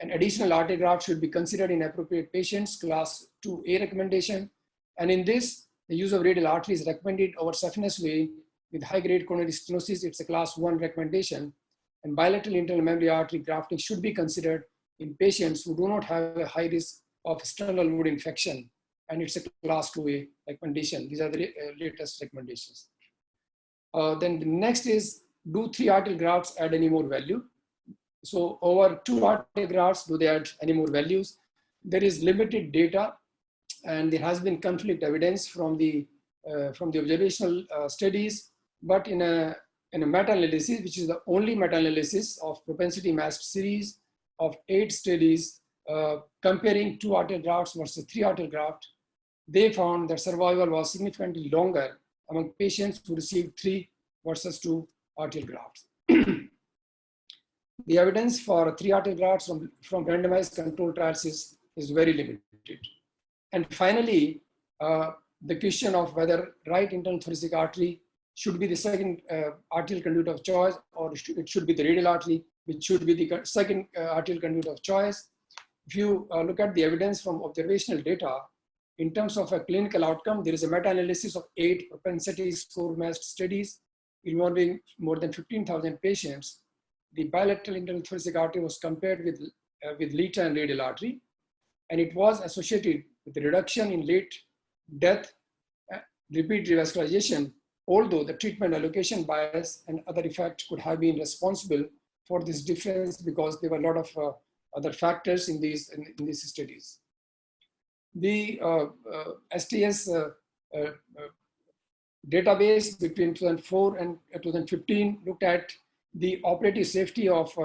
An additional arterial graft should be considered in appropriate patients, class 2A recommendation. And in this, the use of radial artery is recommended over saphenous vein with high-grade coronary stenosis. It's a class 1 recommendation. And bilateral internal mammary artery grafting should be considered in patients who do not have a high risk of sternal wound infection. And it's a class 2A recommendation. These are the latest recommendations. Then the next is, do 3 arterial grafts add any more value? So over 2 arterial grafts, do they add any more values? There is limited data, and there has been conflict evidence from the observational studies, but in a meta-analysis, which is the only meta-analysis of propensity matched series of 8 studies comparing 2 arterial grafts versus 3 arterial graft, they found that survival was significantly longer among patients who received 3 versus 2 arterial grafts. the evidence for 3 arterial grafts from randomized control trials is very limited. And finally, the question of whether right internal thoracic artery should be the second arterial conduit of choice, or it should be the radial artery, which should be the second arterial conduit of choice. If you look at the evidence from observational data, in terms of a clinical outcome, there is a meta-analysis of 8 propensity score-matched studies involving more than 15,000 patients. The bilateral internal thoracic artery was compared with LITA and radial artery, and it was associated with the reduction in late death, repeat revascularization, although the treatment allocation bias and other effects could have been responsible for this difference because there were a lot of other factors in these studies. The STS database between 2004 and 2015 looked at the operative safety of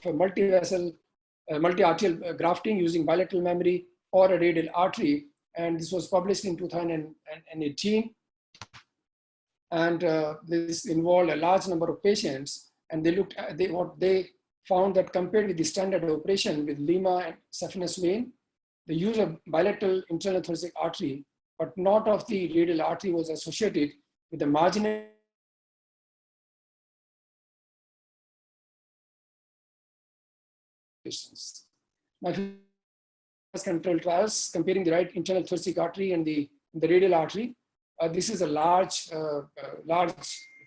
multi-vessel, multi-arterial grafting using bilateral memory or a radial artery, and this was published in 2018. And this involved a large number of patients, and they found that compared with the standard operation with Lima and saphenous vein, the use of bilateral internal thoracic artery, but not of the radial artery, was associated with the marginal patients. Now, control trials comparing the right internal thoracic artery and the radial artery. This is a large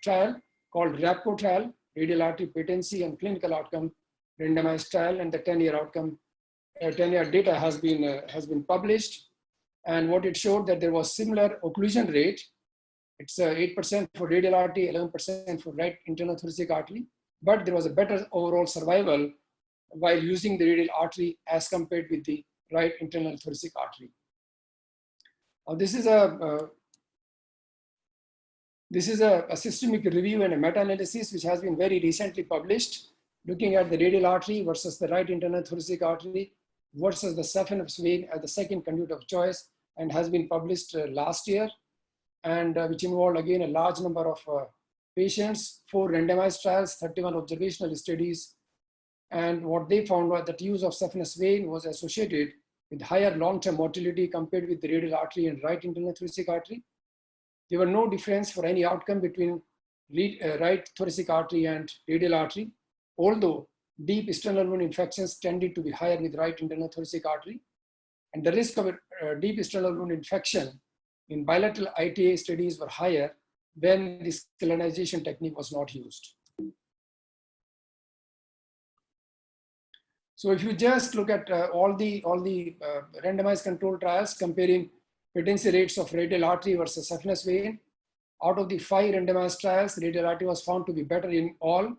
trial called RAPCO trial, radial artery patency and clinical outcome randomized trial, and the 10-year outcome, 10-year data has been published. And what it showed that there was similar occlusion rate. It's 8% for radial artery, 11% for right internal thoracic artery, but there was a better overall survival while using the radial artery as compared with the right internal thoracic artery. This is a systemic review and a meta-analysis which has been very recently published, looking at the radial artery versus the right internal thoracic artery versus the saphenous vein as the second conduit of choice, and has been published last year, and which involved again a large number of patients, 4 randomized trials, 31 observational studies. And what they found was that use of saphenous vein was associated with higher long-term mortality compared with the radial artery and right internal thoracic artery. There were no difference for any outcome between right thoracic artery and radial artery, although deep external wound infections tended to be higher with right internal thoracic artery. And the risk of deep external wound infection in bilateral ITA studies were higher when this colonization technique was not used. So if you just look at all the randomized control trials comparing patency rates of radial artery versus saphenous vein, out of the 5 randomized trials, radial artery was found to be better in all.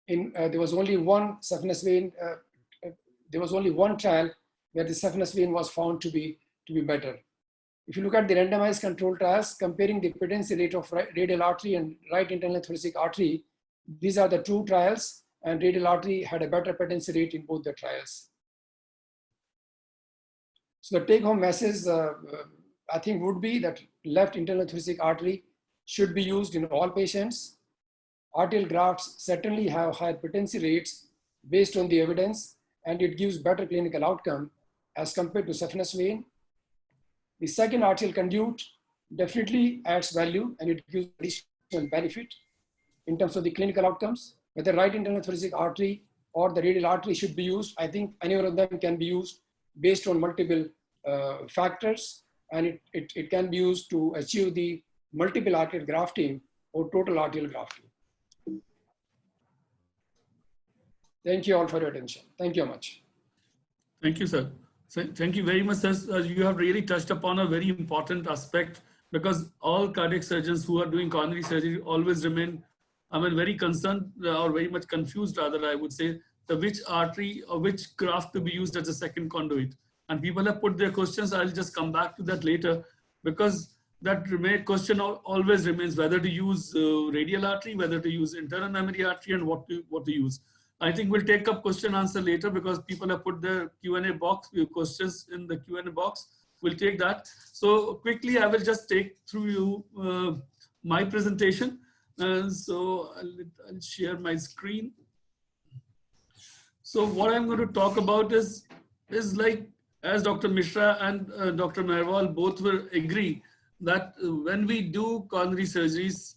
There was only one saphenous vein. There was only one trial where the saphenous vein was found to be better. If you look at the randomized control trials comparing the patency rate of radial artery and right internal thoracic artery, these are the 2 trials, and radial artery had a better patency rate in both the trials. So the take-home message, I think, would be that left internal thoracic artery should be used in all patients. Arterial grafts certainly have higher patency rates based on the evidence, and it gives better clinical outcome as compared to saphenous vein. The second arterial conduit definitely adds value, and it gives additional benefit in terms of the clinical outcomes. Whether right internal thoracic artery or the radial artery should be used, I think any one of them can be used based on multiple factors, and it can be used to achieve the multiple arterial grafting or total arterial grafting. Thank you all for your attention. Thank you much. Thank you, sir. Thank you very much, sir. You have really touched upon a very important aspect, because all cardiac surgeons who are doing coronary surgery always remain, very concerned or very much confused, rather, I would say, the which artery or which graft to be used as a second conduit. And people have put their questions. I'll just come back to that later, because that question always remains whether to use radial artery, whether to use internal memory artery, and what to use. I think we'll take up question answer later, because people have put their Q&A box, questions in the Q&A box. We'll take that. So quickly, I will just take through you my presentation. So I'll share my screen. So what I'm going to talk about is like, as Dr. Mishra and Dr. Marwal both will agree that when we do coronary surgeries,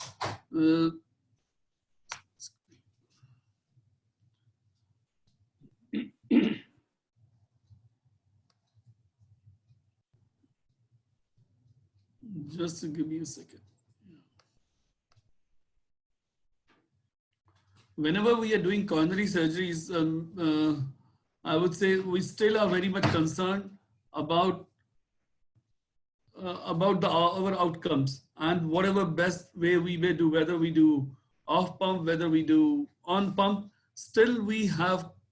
just give me a second. Whenever we are doing coronary surgeries, I would say we still are very much concerned about our outcomes, and whatever best way we may do, whether we do off pump, whether we do on pump, still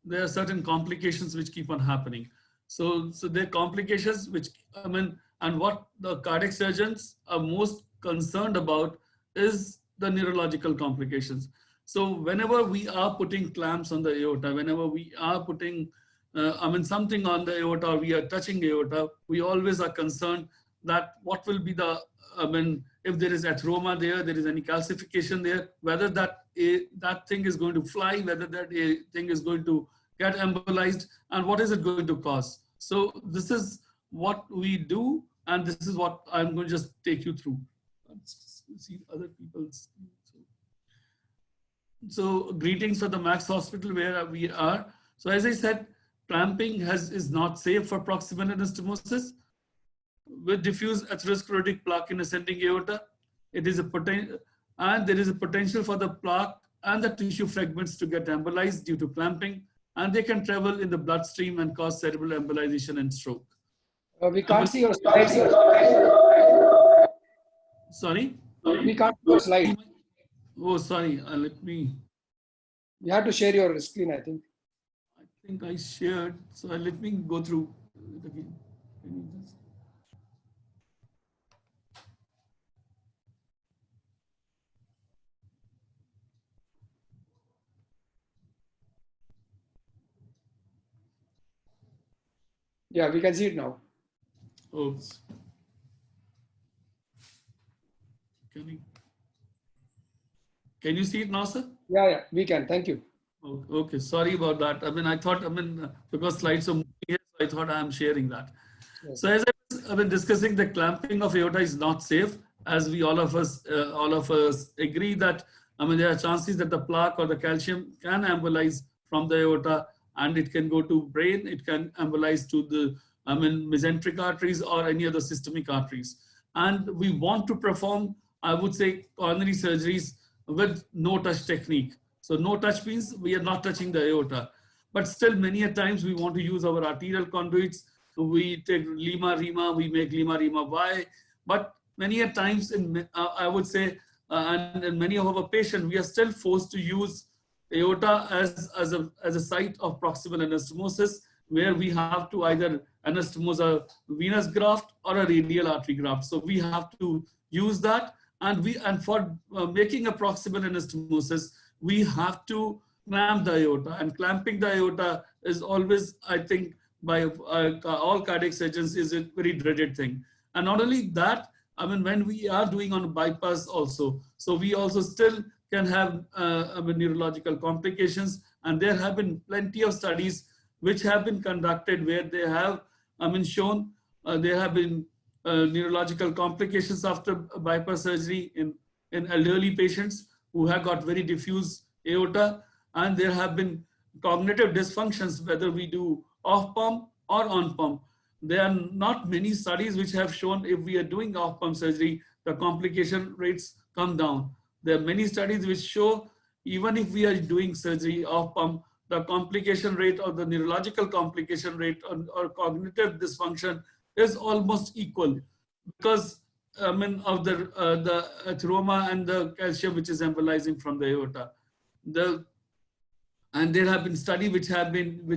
there are certain complications which keep on happening. So there are complications which, and what the cardiac surgeons are most concerned about is the neurological complications. So whenever we are putting clamps on the aorta, whenever we are putting something on the aorta, or we are touching aorta, we always are concerned that what will be the, if there is atheroma there is any calcification there, whether that thing is going to fly, whether that thing is going to get embolized, and what is it going to cause. So this is what we do, and this is what I'm going to just take you through. Let's see other people's. So greetings for the Max Hospital where we are. So as I said, clamping is not safe for proximal anastomosis. With diffuse atherosclerotic plaque in ascending aorta, there is a potential for the plaque and the tissue fragments to get embolized due to clamping, and they can travel in the bloodstream and cause cerebral embolization and stroke. We can't see your slides. Sorry? We can't see your slide. Oh, sorry. Let me. You have to share your screen, I think. I think I shared. So let me go through it again. Can you just... Yeah, we can see it now. Oops. Can you see it now, sir? Yeah, we can. Thank you. Okay, sorry about that. I thought, because slides are moving here, so I thought I am sharing that. Yes. So as I was discussing, the clamping of aorta is not safe, as we all of us agree that there are chances that the plaque or the calcium can embolize from the aorta, and it can go to brain. It can embolize to the mesenteric arteries or any other systemic arteries. And we want to perform, I would say, coronary surgeries with no-touch technique. So no-touch means we are not touching the aorta. But still, many a times we want to use our arterial conduits. We take Lima Rima, we make Lima Rima Y. But many a times, I would say, and in many of our patients, we are still forced to use aorta as a site of proximal anastomosis, where we have to either anastomose a venous graft or a radial artery graft. So we have to use that, and for making a proximal anastomosis, we have to clamp the aorta, and clamping the aorta is always, I think, by all cardiac surgeons, is a very dreaded thing. And not only that, when we are doing on bypass also, so we also still can have neurological complications, and there have been plenty of studies which have been conducted where they have shown there have been neurological complications after bypass surgery in elderly patients who have got very diffuse aorta, and there have been cognitive dysfunctions whether we do off pump or on pump. There are not many studies which have shown if we are doing off pump surgery, the complication rates come down. There are many studies which show even if we are doing surgery off pump, the complication rate or the neurological complication rate or cognitive dysfunction is almost equal, because of the atheroma and the calcium which is embolizing from the aorta. And there have been studies which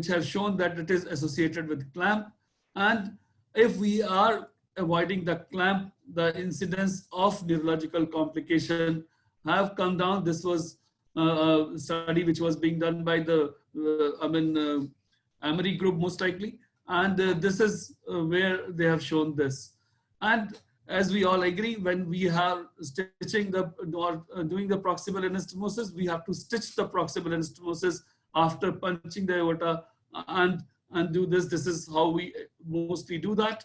have shown that it is associated with clamp. And if we are avoiding the clamp, the incidence of neurological complication have come down. This was a study which was being done by the Emory group most likely, and this is where they have shown this. And as we all agree, when we are stitching or doing the proximal anastomosis, we have to stitch the proximal anastomosis after punching the aorta and do this. This is how we mostly do that.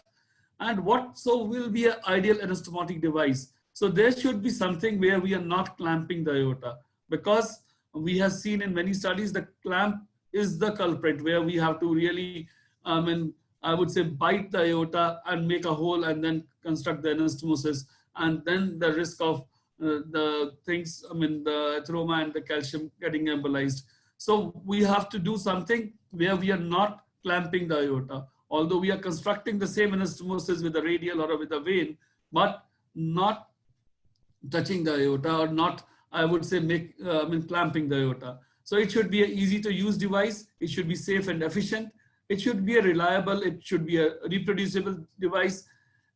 And what so will be an ideal anastomotic device? So there should be something where we are not clamping the aorta, because we have seen in many studies the clamp is the culprit, where we have to really, I would say, bite the aorta and make a hole and then construct the anastomosis, and then the risk of the things, the atheroma and the calcium getting embolized. So we have to do something where we are not clamping the aorta, although we are constructing the same anastomosis with a radial or with a vein, but not touching the aorta, or not, I would say, clamping the aorta. So it should be an easy to use device. It should be safe and efficient. It should be a reliable, it should be a reproducible device.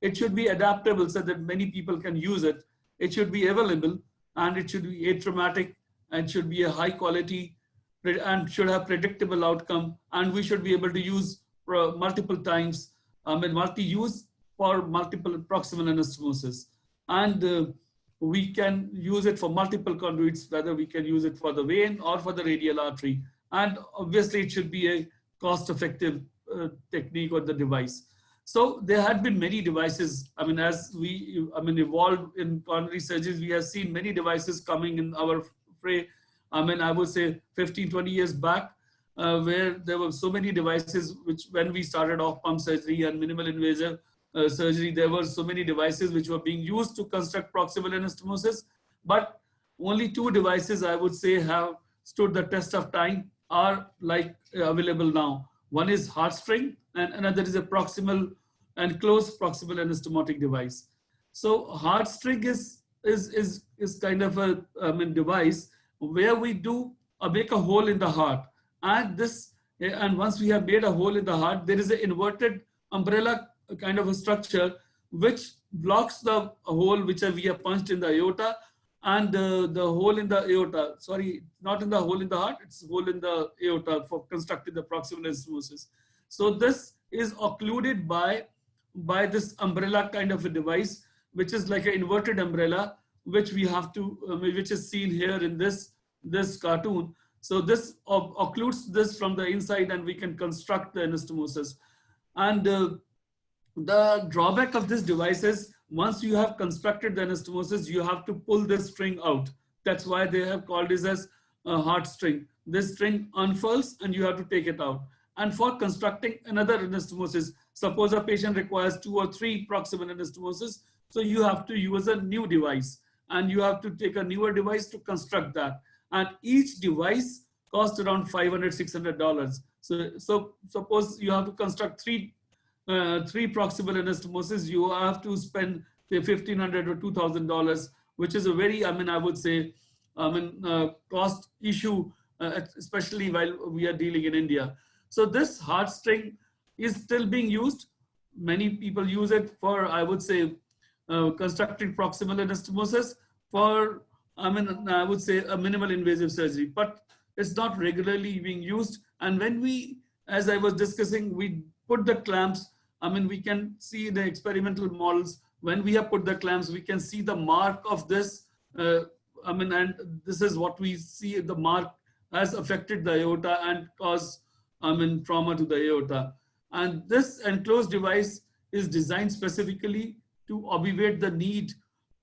It should be adaptable so that many people can use it. It should be available, and it should be atraumatic, and should be a high quality, and should have predictable outcome. And we should be able to use multiple times, multi-use for multiple proximal anastomosis. And we can use it for multiple conduits, whether we can use it for the vein or for the radial artery. And obviously it should be a cost-effective technique or the device. So there had been many devices. As we evolved in coronary surgeries, we have seen many devices coming in our fray. I would say 15, 20 years back, where there were so many devices, which when we started off pump surgery and minimal invasive surgery, there were so many devices which were being used to construct proximal anastomosis. But only 2 devices, I would say, have stood the test of time, are available now. One is HeartString, and another is a proximal and closed proximal anastomotic device. So HeartString is kind of a device where we do make a hole in the heart, and once we have made a hole in the heart, there is an inverted umbrella kind of a structure which blocks the hole which we have punched in the aorta, and the hole in the aorta, sorry, not in the hole in the heart, it's a hole in the aorta for constructing the proximal anastomosis. So this is occluded by this umbrella kind of a device, which is like an inverted umbrella, which we have to, which is seen here in this cartoon. So this occludes this from the inside, and we can construct the anastomosis. And the drawback of this device is, once you have constructed the anastomosis, you have to pull this string out. That's why they have called this as a HeartString. This string unfurls and you have to take it out. And for constructing another anastomosis, suppose a patient requires 2 or 3 proximal anastomosis, so you have to use a new device, and you have to take a newer device to construct that. And each device costs around $500, $600. So suppose you have to construct 3 proximal anastomosis, you have to spend say $1,500 or $2,000, which is a very, I would say, cost issue, especially while we are dealing in India. So this HeartString is still being used. Many people use it for, I would say, constructing proximal anastomosis for, I would say, a minimal invasive surgery, but it's not regularly being used. And when we, as I was discussing, we put the clamps, we can see the experimental models. When we have put the clamps, we can see the mark of this. And this is what we see. The mark has affected the aorta and caused, trauma to the aorta. And this enclosed device is designed specifically to obviate the need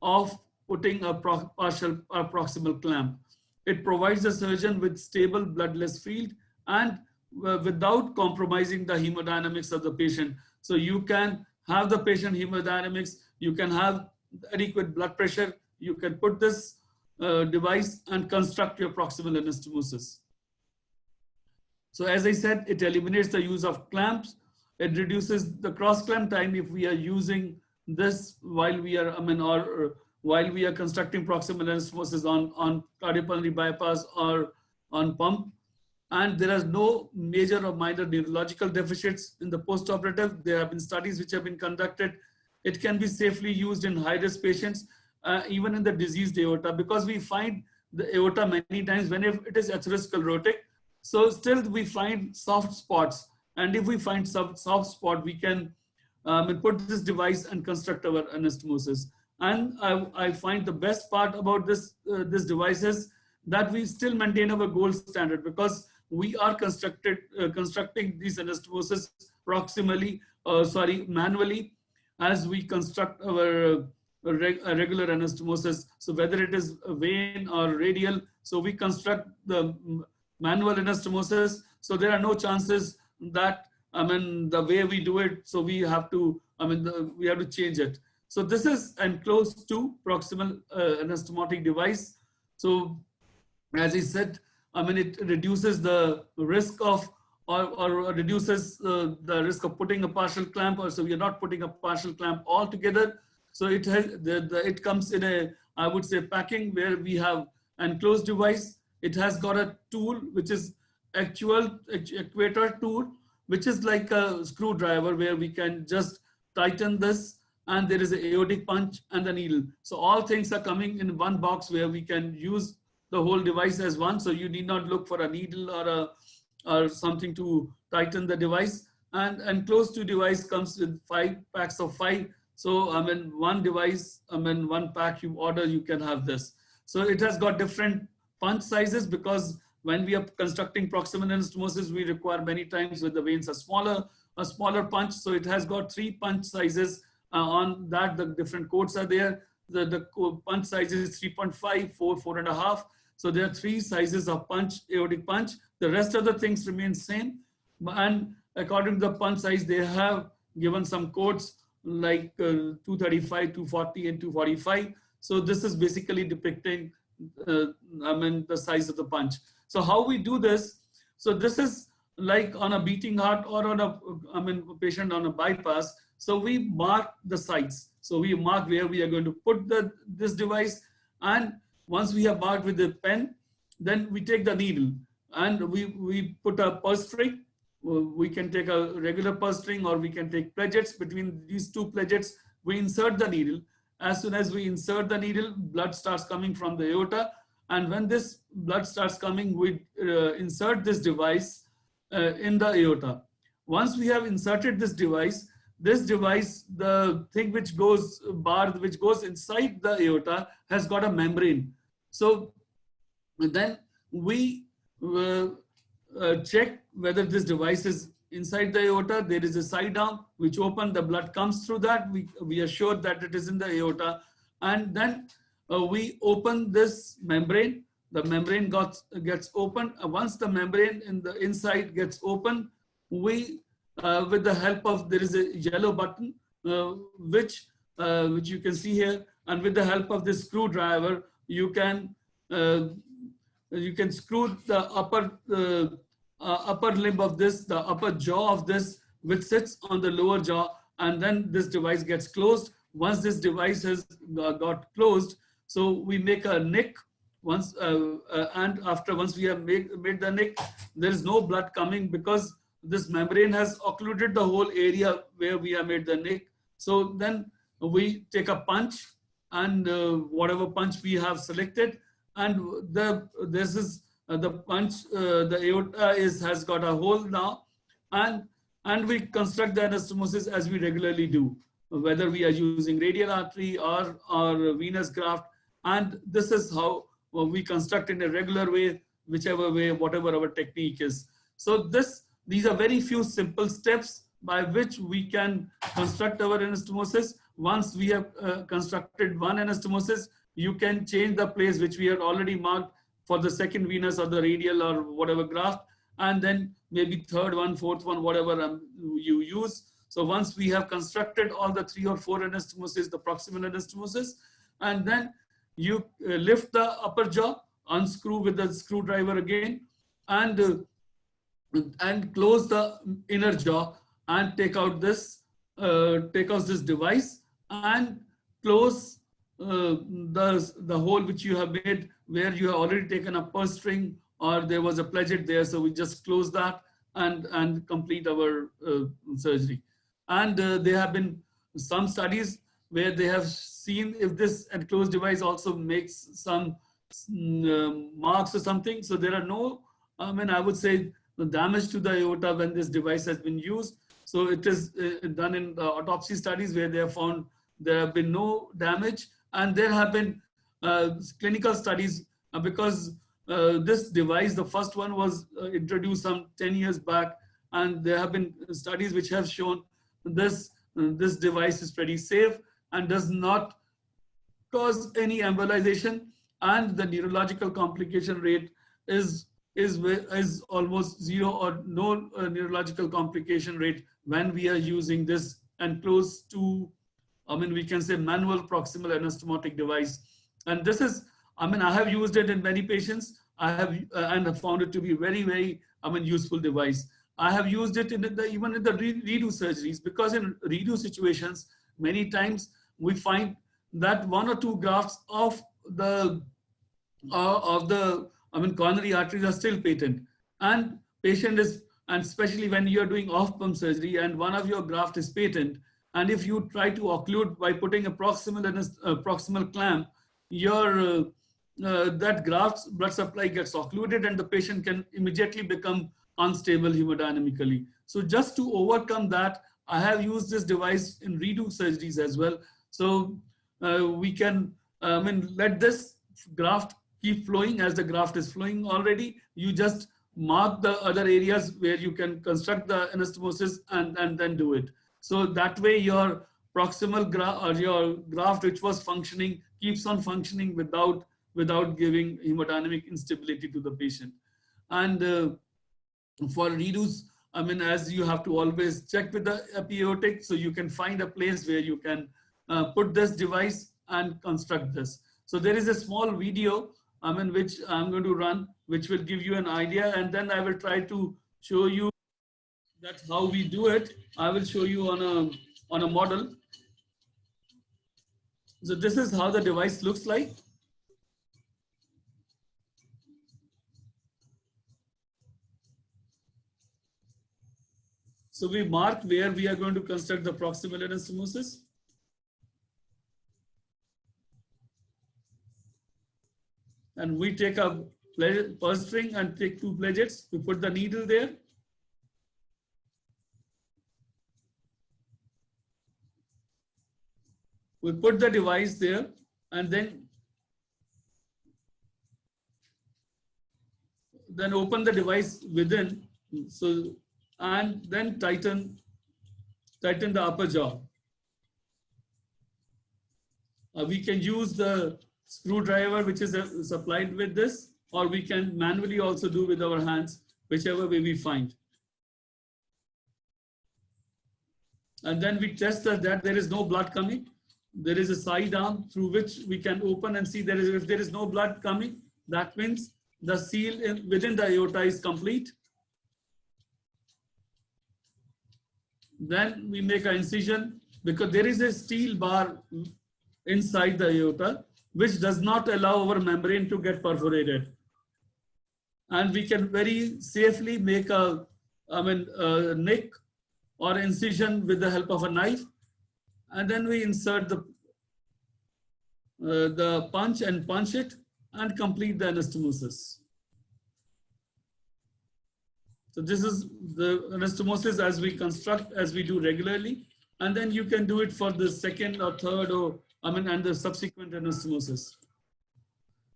of putting a partial or proximal clamp. It provides the surgeon with stable bloodless field and without compromising the hemodynamics of the patient. So you can have the patient hemodynamics, you can have adequate blood pressure, you can put this device and construct your proximal anastomosis. So as I said, it eliminates the use of clamps. It reduces the cross clamp time if we are using this while we are, while we are constructing proximal anastomosis on cardiopulmonary bypass or on pump. And there are no major or minor neurological deficits in the postoperative. There have been studies which have been conducted. It can be safely used in high-risk patients, even in the diseased aorta, because we find the aorta many times when it is atherosclerotic. So still we find soft spots. And if we find soft spot, we can put this device and construct our anastomosis. And I find the best part about this device is that we still maintain our gold standard, because we are constructing these anastomoses manually, as we construct our regular anastomosis. So whether it is a vein or radial, so we construct the manual anastomosis. So there are no chances that, I mean, the way we do it, so we have to, I mean, we have to change it. So this is enclosed to proximal anastomotic device. So as I said, I mean, it reduces the risk of, or reduces the risk of putting a partial clamp, or so we are not putting a partial clamp altogether. So it has, it comes in a, I would say, packing where we have enclosed device. It has got a tool, which is actuator tool, which is like a screwdriver where we can just tighten this, and there is an aortic punch and the needle. So all things are coming in one box where we can use the whole device as one. So you need not look for a needle or something to tighten the device. And enclosed to device comes with 5 packs of 5. So I mean, one device, I mean, one pack you order, you can have this. So it has got different punch sizes, because when we are constructing proximal anastomosis, we require many times with the veins a smaller punch. So it has got 3 punch sizes. On that, the different codes are there. The punch size is 3.5, 4, 4.5. So there are 3 sizes of punch, aortic punch. The rest of the things remain same. And according to the punch size, they have given some codes like 235, 240, and 245. So this is basically depicting, I mean, the size of the punch. So how we do this? So this is like on a beating heart or on a, I mean, patient on a bypass. So we mark the sites. So we mark where we are going to put this device. And once we have marked with the pen, then we take the needle and we put a pulse string. We can take a regular pulse string, or we can take pledgets. Between these 2 pledgets, we insert the needle. As soon as we insert the needle, blood starts coming from the aorta. And when this blood starts coming, we insert this device in the aorta. Once we have inserted this device, the thing which goes inside the aorta has got a membrane. So then we check whether this device is inside the aorta. There is a side arm which open, the blood comes through that. We are sure that it is in the aorta. And then we open this membrane. The membrane gets open. Once the membrane in the inside gets open, we with the help of, there is a yellow button which you can see here, and with the help of this screwdriver, you can screw the upper limb of this, the upper jaw of this, which sits on the lower jaw, and then this device gets closed. Once this device has got closed, so we make a nick. Once once we have made the nick, there is no blood coming, because this membrane has occluded the whole area where we have made the nick. So then we take a punch, and whatever punch we have selected, and this is the punch, the aorta has got a hole now, and we construct the anastomosis as we regularly do, whether we are using radial artery or venous graft. And this is how we construct in a regular way, whichever way, whatever our technique is. So these are very few simple steps by which we can construct our anastomosis. Once we have constructed one anastomosis, you can change the place which we had already marked for the second venous or the radial or whatever graft, and then maybe third one, fourth one, whatever you use. So once we have constructed all the 3 or 4 anastomosis, the proximal anastomosis, and then you lift the upper jaw, unscrew with the screwdriver again, and close the inner jaw, and take out this device, and close the hole which you have made where you have already taken a pulse string, or there was a pledget there. So we just close that and complete our surgery. And there have been some studies where they have seen if this enclosed device also makes some marks or something. So there are no, I mean, I would say, damage to the aorta when this device has been used. So it is done in autopsy studies where they have found there have been no damage. And there have been clinical studies because this device, the first one was introduced some 10 years back, and there have been studies which have shown this device is pretty safe and does not cause any embolization, and the neurological complication rate is almost zero or no neurological complication rate when we are using this, and close to, I mean, we can say manual proximal anastomotic device. And this is, I mean, I have used it in many patients. I have and have found it to be very, very, I mean, useful device. I have used it in even in the redo surgeries, because in redo situations, many times we find that one or two grafts of the I mean, coronary arteries are still patent, and patient is, and especially when you are doing off pump surgery and one of your graft is patent, and if you try to occlude by putting a proximal clamp, your that graft's blood supply gets occluded and the patient can immediately become unstable hemodynamically. So just to overcome that, I have used this device in redo surgeries as well. So we can let this graft keep flowing. As the graft is flowing already, you just mark the other areas where you can construct the anastomosis and then do it. So that way your proximal graft, or your graft which was functioning, keeps on functioning without giving hemodynamic instability to the patient. And for redos, I mean, as you have to always check with the epi-aortic, so you can find a place where you can put this device and construct this. So there is a small video, I mean, which I'm going to run, which will give you an idea, and then I will try to show you that how we do it. I will show you on a model. So this is how the device looks like. So we mark where we are going to construct the proximal anastomosis. And we take a pulse string and take 2 pledgets. We put the needle there. We put the device there, and then open the device within. So, and then tighten the upper jaw. We can use the screwdriver which is supplied with this, or we can manually also do with our hands, whichever way we find. And then we test that there is no blood coming. There is a side arm through which we can open and see if there is no blood coming, that means the seal within the aorta is complete. Then we make an incision, because there is a steel bar inside the aorta which does not allow our membrane to get perforated. And we can very safely make a nick or incision with the help of a knife. And then we insert the punch and punch it and complete the anastomosis. So this is the anastomosis as we construct, as we do regularly. And then you can do it for the second or third, and the subsequent anastomosis.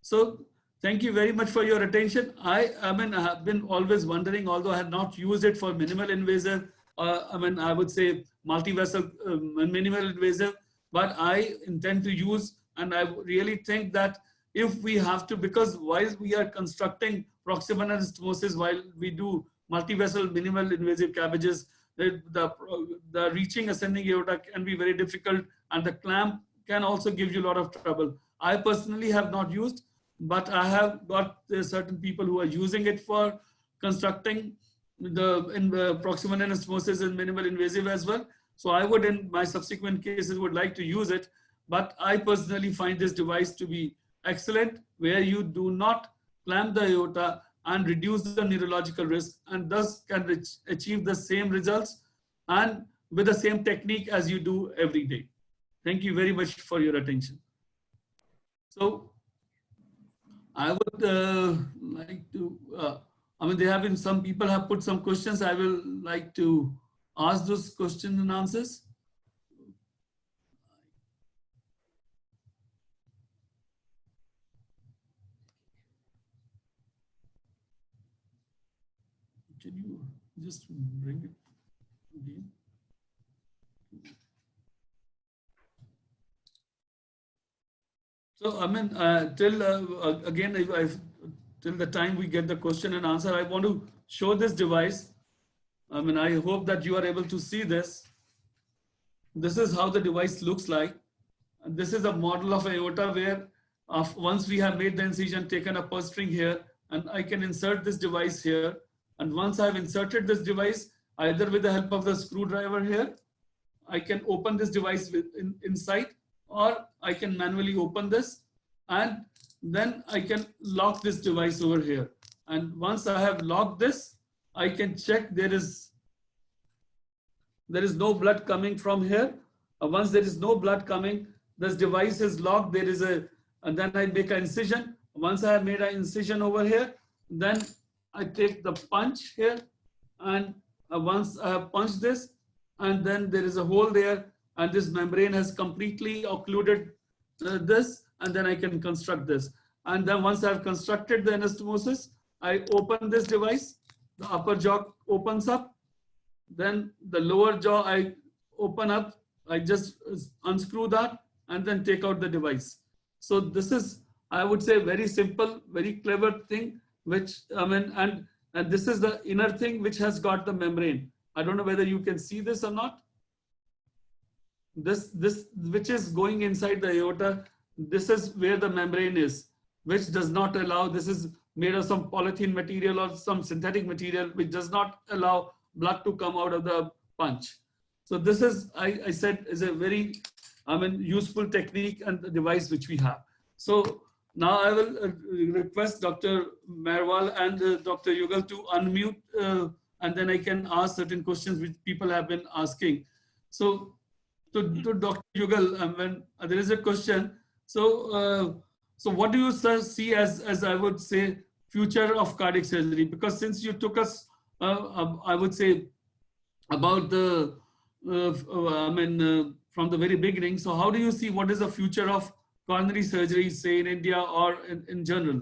So thank you very much for your attention. I have been always wondering, although I have not used it for minimal invasive, I would say multi-vessel minimal invasive, but I intend to use, and I really think that if we have to, because while we are constructing proximal anastomosis, while we do multi-vessel minimal invasive CABGs, the reaching ascending aorta can be very difficult, and the clamp can also give you a lot of trouble. I personally have not used, but I have got certain people who are using it for constructing the proximal anastomosis and minimal invasive as well. So I would, in my subsequent cases, would like to use it. But I personally find this device to be excellent, where you do not clamp the aorta and reduce the neurological risk, and thus can achieve the same results and with the same technique as you do every day. Thank you very much for your attention. So I would like to, there have been some people have put some questions. I will like to ask those questions and answers. can you just bring it again? So, I mean, till again, till the time we get the question and answer, I want to show this device. I mean, I hope that you are able to see this. This is how the device looks like. And this is a model of aorta where once we have made the incision, taken a purse string here, and I can insert this device here. And once I've inserted this device, either with the help of the screwdriver here, I can open this device inside, or I can manually open this, and then I can lock this device over here. And once I have locked this, I can check there is no blood coming from here. Once there is no blood coming, this device is locked. And then I make an incision. Once I have made an incision over here, then I take the punch here, and once I have punched this, and then there is a hole there, and this membrane has completely occluded this, and then I can construct this. And then once I have constructed the anastomosis, I open this device, the upper jaw opens up, then the lower jaw I open up, I just unscrew that and then take out the device. So this is, I would say, very simple, very clever thing, which, I mean, and this is the inner thing which has got the membrane. I don't know whether you can see this or not. This which is going inside the aorta, this is where the membrane is, which does not allow, this is made of some polythene material or some synthetic material, which does not allow blood to come out of the punch. So this is, I said, is a very, I mean, useful technique and the device which we have. So now I will request Dr. Marwal and Dr. Yugal to unmute, and then I can ask certain questions which people have been asking. So to Dr. Yugal, when there is a question, so what do you see as I would say future of cardiac surgery? Because since you took us, I would say, about the from the very beginning. So how do you see what is the future of coronary surgery, say in India or in general?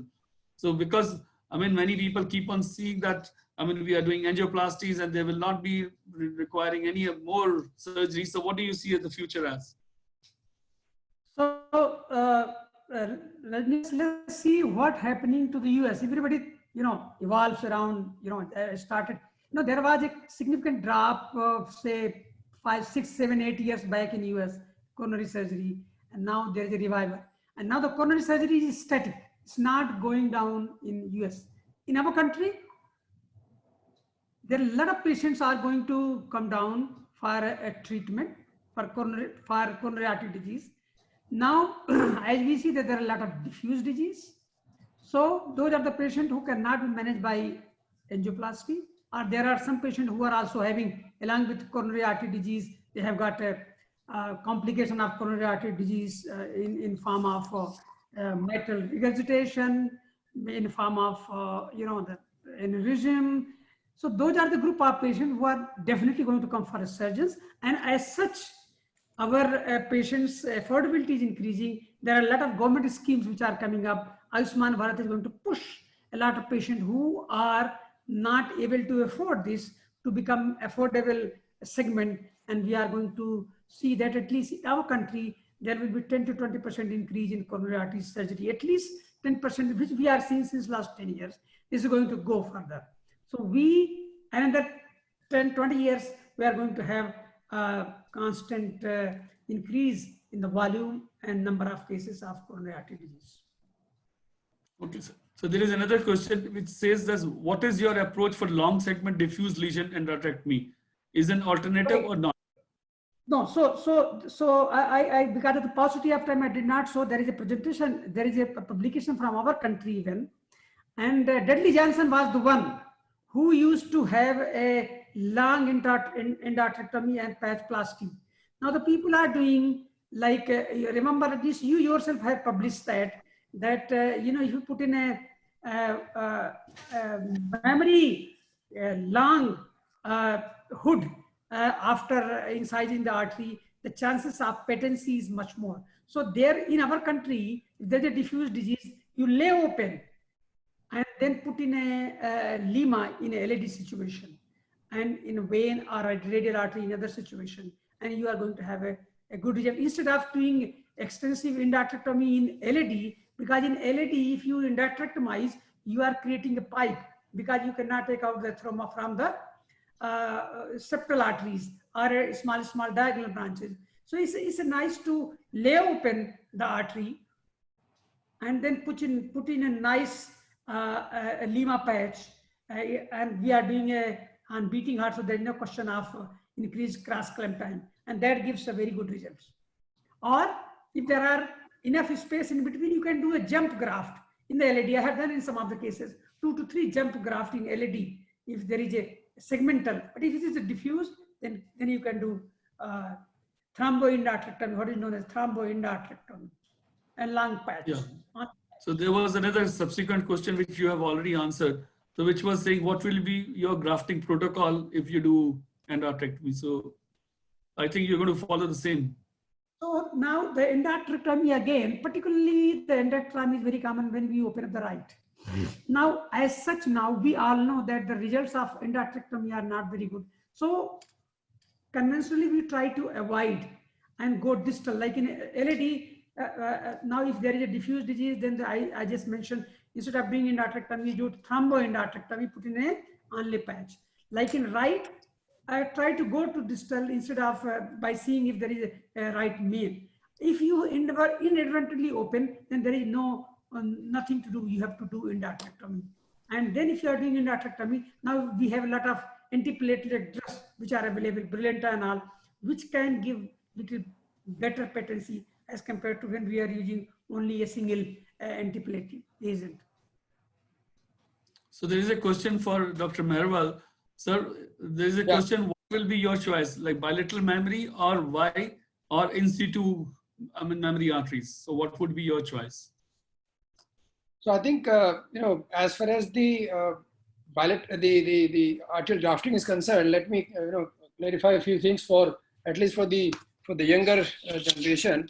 So because, I mean, many people keep on seeing that, I mean, we are doing angioplasties and they will not be requiring any more surgery. So what do you see as the future as? So let's see what happening to the US. Everybody, evolves around, started, there was a significant drop of say 5, 6, 7, 8 years back in US coronary surgery, and now there is a revival. And now the coronary surgery is static. It's not going down in US. In our country, there are a lot of patients are going to come down for a treatment for coronary artery disease. Now, as we see that there are a lot of diffuse disease. So those are the patients who cannot be managed by angioplasty, or there are some patients who are also having, along with coronary artery disease, they have got a complication of coronary artery disease in form of mitral regurgitation, in form of, the aneurysm. So those are the group of patients who are definitely going to come for surgeons. And as such, our patients' affordability is increasing. There are a lot of government schemes which are coming up. Ayushman Bharat is going to push a lot of patients who are not able to afford this to become affordable segment. And we are going to see that at least in our country, there will be 10 to 20% increase in coronary artery surgery, at least 10%, which we are seeing since last 10 years. This is going to go further. So we, another 10, 20 years, we are going to have a constant increase in the volume and number of cases of coronary artery disease. Okay, sir. So there is another question which says that what is your approach for long segment diffuse lesion endarterectomy? Is an alternative or not? No, so I because of the paucity of time, I did not show. There is a presentation, there is a publication from our country even, and Dudley Johnson was the one who used to have a long endarterectomy and patchplasty. Now the people are doing like, you remember this, you yourself have published that if you put in a memory long hood after incising the artery, the chances of patency is much more. So there in our country, if there's a diffuse disease, you lay open and then put in a lima in a LED situation, and in a vein or a radial artery in other situation, and you are going to have a good result. Instead of doing extensive endarterectomy in LED, because in LED, if you endarterectomize, you are creating a pipe, because you cannot take out the thromba from the septal arteries or small diagonal branches. So it's nice to lay open the artery and then put in a nice a lima patch, and we are doing on beating heart, so there is no question of increased cross clamp time, and that gives a very good results. Or if there are enough space in between, you can do a jump graft in the LED. I have done in some of the cases 2 to 3 jump graft in LED if there is a segmental, but if it is a diffuse, then you can do thromboendarterectomy, what is known as thromboendarterectomy, and lung patch. Yeah. So there was another subsequent question which you have already answered. So which was saying, what will be your grafting protocol if you do endarterectomy? So I think you're going to follow the same. So now the endarterectomy again, particularly the endarterectomy is very common when we open up the right. Now, as such, now we all know that the results of endarterectomy are not very good. So conventionally, we try to avoid and go distal, like in LED. Now, if there is a diffuse disease, then I just mentioned, instead of doing endarterectomy, do thromboendarterectomy, put in a only patch. Like in right, I try to go to distal instead of by seeing if there is a right main. If you inadvertently open, then there is nothing to do. You have to do endarterectomy. And then if you are doing endarterectomy, now we have a lot of antiplatelet drugs which are available, Brilinta and all, which can give little better patency as compared to when we are using only a single antiplatelet agent. So there is a question for Dr. Merwal. Sir, there is a question, what will be your choice, like bilateral memory or Y or in situ memory arteries? So what would be your choice? So I think, as far as the arterial grafting is concerned, let me clarify a few things for at least for the younger generation.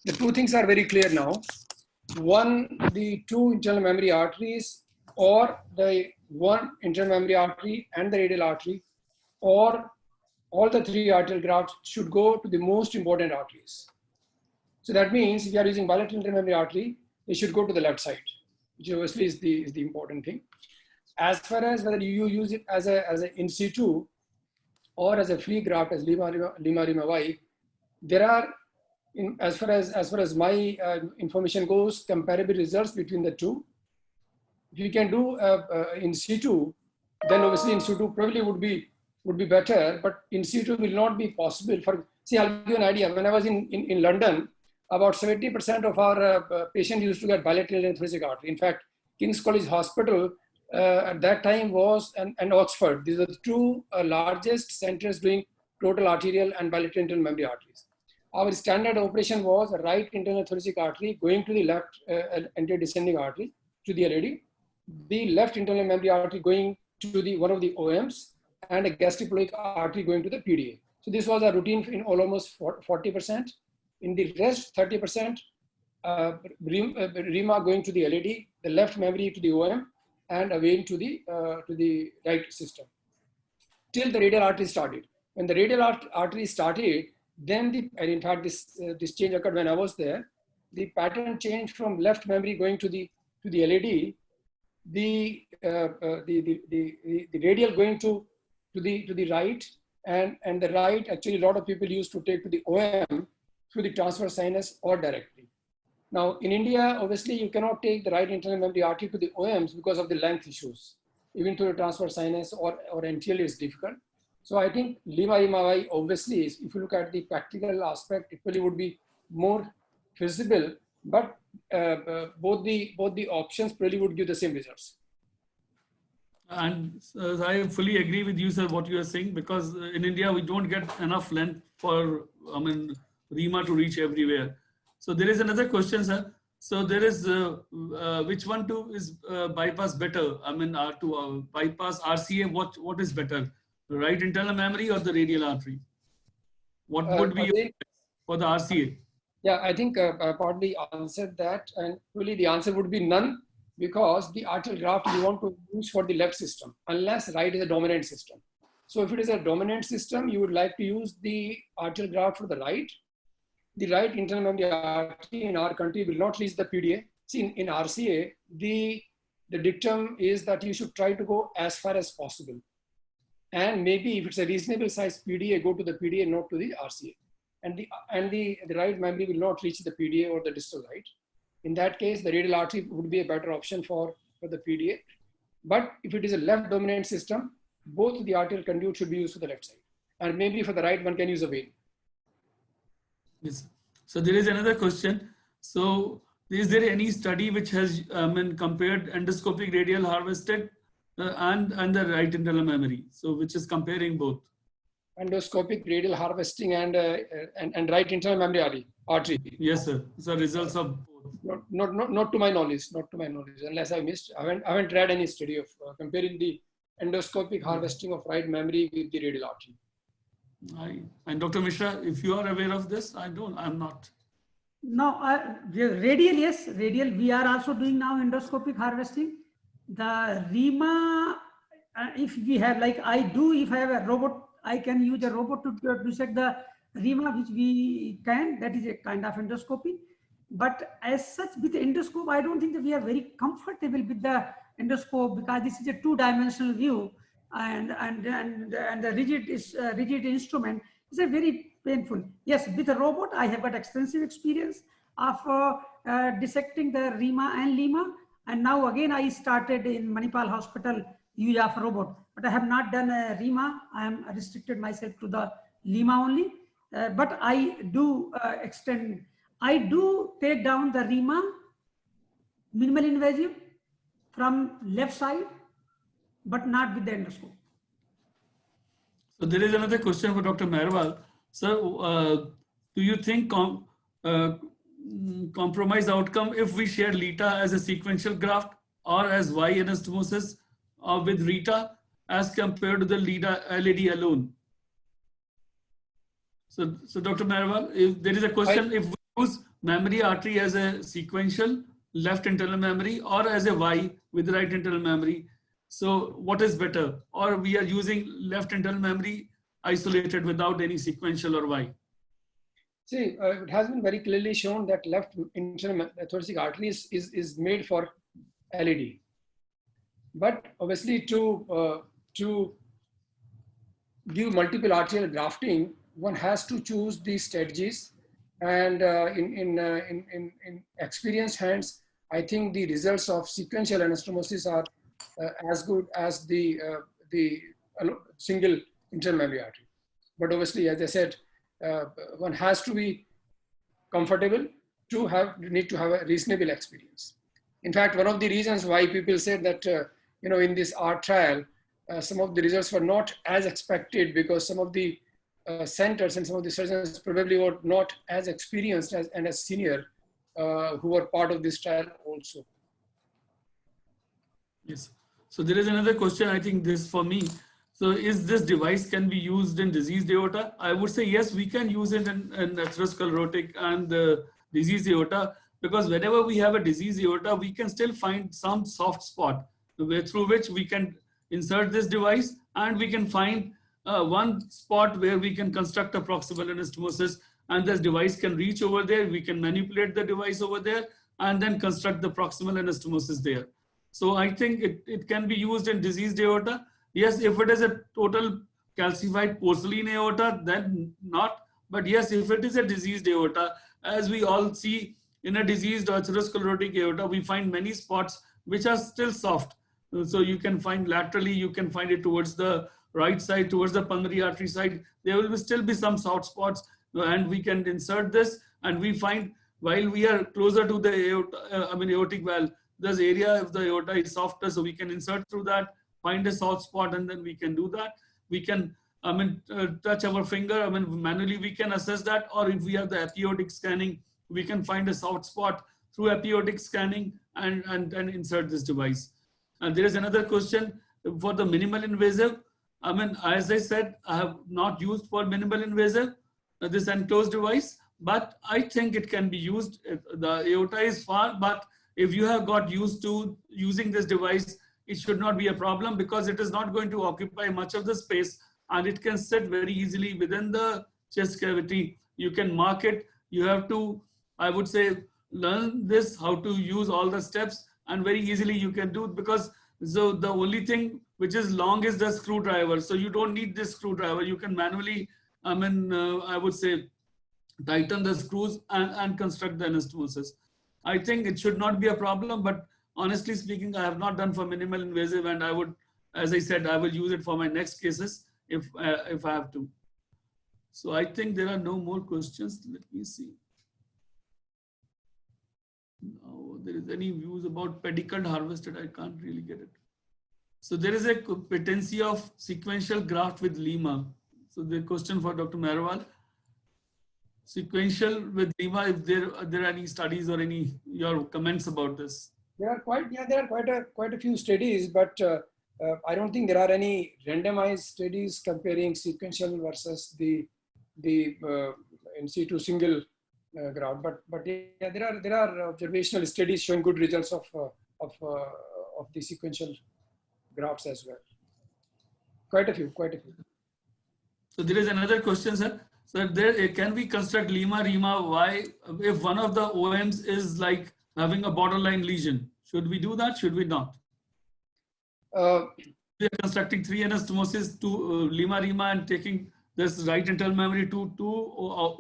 The two things are very clear now. One, the two internal memory arteries, or the one internal memory artery and the radial artery, or all the three arterial grafts should go to the most important arteries. So that means if you are using bilateral internal memory artery, it should go to the left side, which obviously is the important thing. As far as whether you use it as a in situ or as a free graft, as Lima Y, there are, as far as my information goes, comparable results between the two. If you can do in situ, then obviously in situ probably would be better, but in situ will not be possible. I'll give you an idea. When I was in London, about 70% of our patients used to get bilateral and thoracic artery. In fact, King's College Hospital at that time was, and Oxford, these are the two largest centers doing total arterial and bilateral internal memory arteries. Our standard operation was a right internal thoracic artery going to the left anterior descending artery to the LAD, the left internal memory artery going to one of the OMs, and a gastrocolic artery going to the PDA. So this was a routine in almost 40%. In the rest, 30%, RIMA going to the LAD, the left memory to the OM, and away to the right system. Till the radial artery started. When the radial artery started, then and in fact this change occurred when I was there. The pattern changed from left memory going to the LAD, the radial going to the right, and the right actually a lot of people used to take to the OM through the transverse sinus or directly. Now in India, obviously you cannot take the right internal memory artery to the OMs because of the length issues. Even through the transverse sinus or anterior is difficult. So I think Lima Y obviously is, if you look at the practical aspect, it really would be more feasible, but both the options probably would give the same results. And I fully agree with you, sir, what you are saying, because in India, we don't get enough length for, RIMA to reach everywhere. So there is another question, sir. So there is, which one is bypass better? To bypass RCA, what is better? The right internal memory or the radial artery? What would be for the RCA? Yeah, I think I partly answered that, and really the answer would be none. because the arterial graft you want to use for the left system, unless right is a dominant system. So if it is a dominant system, you would like to use the arterial graft for the right. The right internal memory artery in our country will not reach the PDA. See, in RCA, the dictum is that you should try to go as far as possible. And maybe if it's a reasonable size PDA, go to the PDA, not to the RCA. And the right memory will not reach the PDA or the distal right. In that case, the radial artery would be a better option for the PDA. But if it is a left dominant system, both the arterial conduit should be used for the left side. And maybe for the right, one can use a vein. Yes. So there is another question. So is there any study which has compared endoscopic radial harvested and the right internal memory? So which is comparing both? Endoscopic radial harvesting and right internal memory artery. Yes, sir. So results of both. Not to my knowledge. Not to my knowledge. Unless I missed. I haven't read any study of comparing the endoscopic harvesting of right memory with the radial artery. And Dr. Mishra, if you are aware of this, I'm not. No, radial, yes, radial. We are also doing now endoscopic harvesting. The REMA, if we have, like I do, if I have a robot, I can use a robot to dissect the REMA, which we can. That is a kind of endoscopy. But as such, with the endoscope, I don't think that we are very comfortable with the endoscope, because this is a two-dimensional view, and the rigid instrument is a very painful. Yes, with a robot, I have got extensive experience of dissecting the REMA and LEMA, and now again I started in Manipal Hospital use of robot, but I have not done a REMA. I am restricted myself to the LEMA only, but I do extend. I do take down the REMA, minimal invasive, from left side, but not with the endoscope. So there is another question for Dr. Marwal. So do you think compromise outcome if we share LETA as a sequential graft or as Y anastomosis or with RETA as compared to the LAD alone? So Dr. Marwal, if there is a question, if we use memory artery as a sequential left internal memory or as a Y with right internal memory, so what is better? Or we are using left internal memory isolated without any sequential or Y? See, it has been very clearly shown that left internal thoracic artery is made for LAD. But obviously to give multiple arterial grafting, one has to choose these strategies. And in experienced hands, I think the results of sequential anastomosis are as good as the single internal memory artery. But obviously, as I said, one has to be comfortable to need to have a reasonable experience. In fact, one of the reasons why people said that in this art trial, some of the results were not as expected, because some of the centers and some of the surgeons probably were not as experienced and as senior who were part of this trial also. Yes. So there is another question, I think this for me. So is this device can be used in diseased aorta? I would say yes, we can use it in atherosclerotic and diseased aorta, because whenever we have a diseased aorta, we can still find some soft spot through which we can insert this device, and we can find one spot where we can construct a proximal anastomosis, and this device can reach over there. We can manipulate the device over there and then construct the proximal anastomosis there. So I think it can be used in diseased aorta. Yes, if it is a total calcified porcelain aorta, then not. But yes, if it is a diseased aorta, as we all see in a diseased atherosclerotic aorta, we find many spots which are still soft. So you can find laterally, you can find it towards the right side, towards the pulmonary artery side. There will still be some soft spots, and we can insert this, and we find while we are closer to the aorta, aortic valve, this area of the aorta is softer, so we can insert through that, find a soft spot, and then we can do that. We can touch our finger, manually we can assess that, or if we have the epi-aortic scanning, we can find a soft spot through epi-aortic scanning and insert this device. And there is another question for the minimal invasive. As I said, I have not used for minimal invasive this enclosed device, but I think it can be used. The aorta is far, but if you have got used to using this device, it should not be a problem because it is not going to occupy much of the space and it can sit very easily within the chest cavity. You can mark it. You have to, I would say, learn this, how to use all the steps, and very easily you can do it because so the only thing which is long is the screwdriver. So you don't need this screwdriver. You can manually, I would say, tighten the screws and construct the anastomosis. I think it should not be a problem, but honestly speaking, I have not done for minimal invasive, and I would, as I said, I will use it for my next cases if I have to. So I think there are no more questions. Let me see. No, there is any views about pedicult harvested. I can't really get it. So there is a patency of sequential graft with Lima. So the question for Dr. Marwal. Sequential with Lima, if there are any studies or any your comments about this? There are quite a few studies, but I don't think there are any randomized studies comparing sequential versus the in situ single graft. But yeah, there are observational studies showing good results of the sequential grafts as well. Quite a few. So there is another question, sir. So there can we construct Lima Rima? Why, if one of the OMs is like having a borderline lesion? Should we do that? Should we not? We are constructing 3 anastomosis to Lima Rima and taking this right internal memory to 2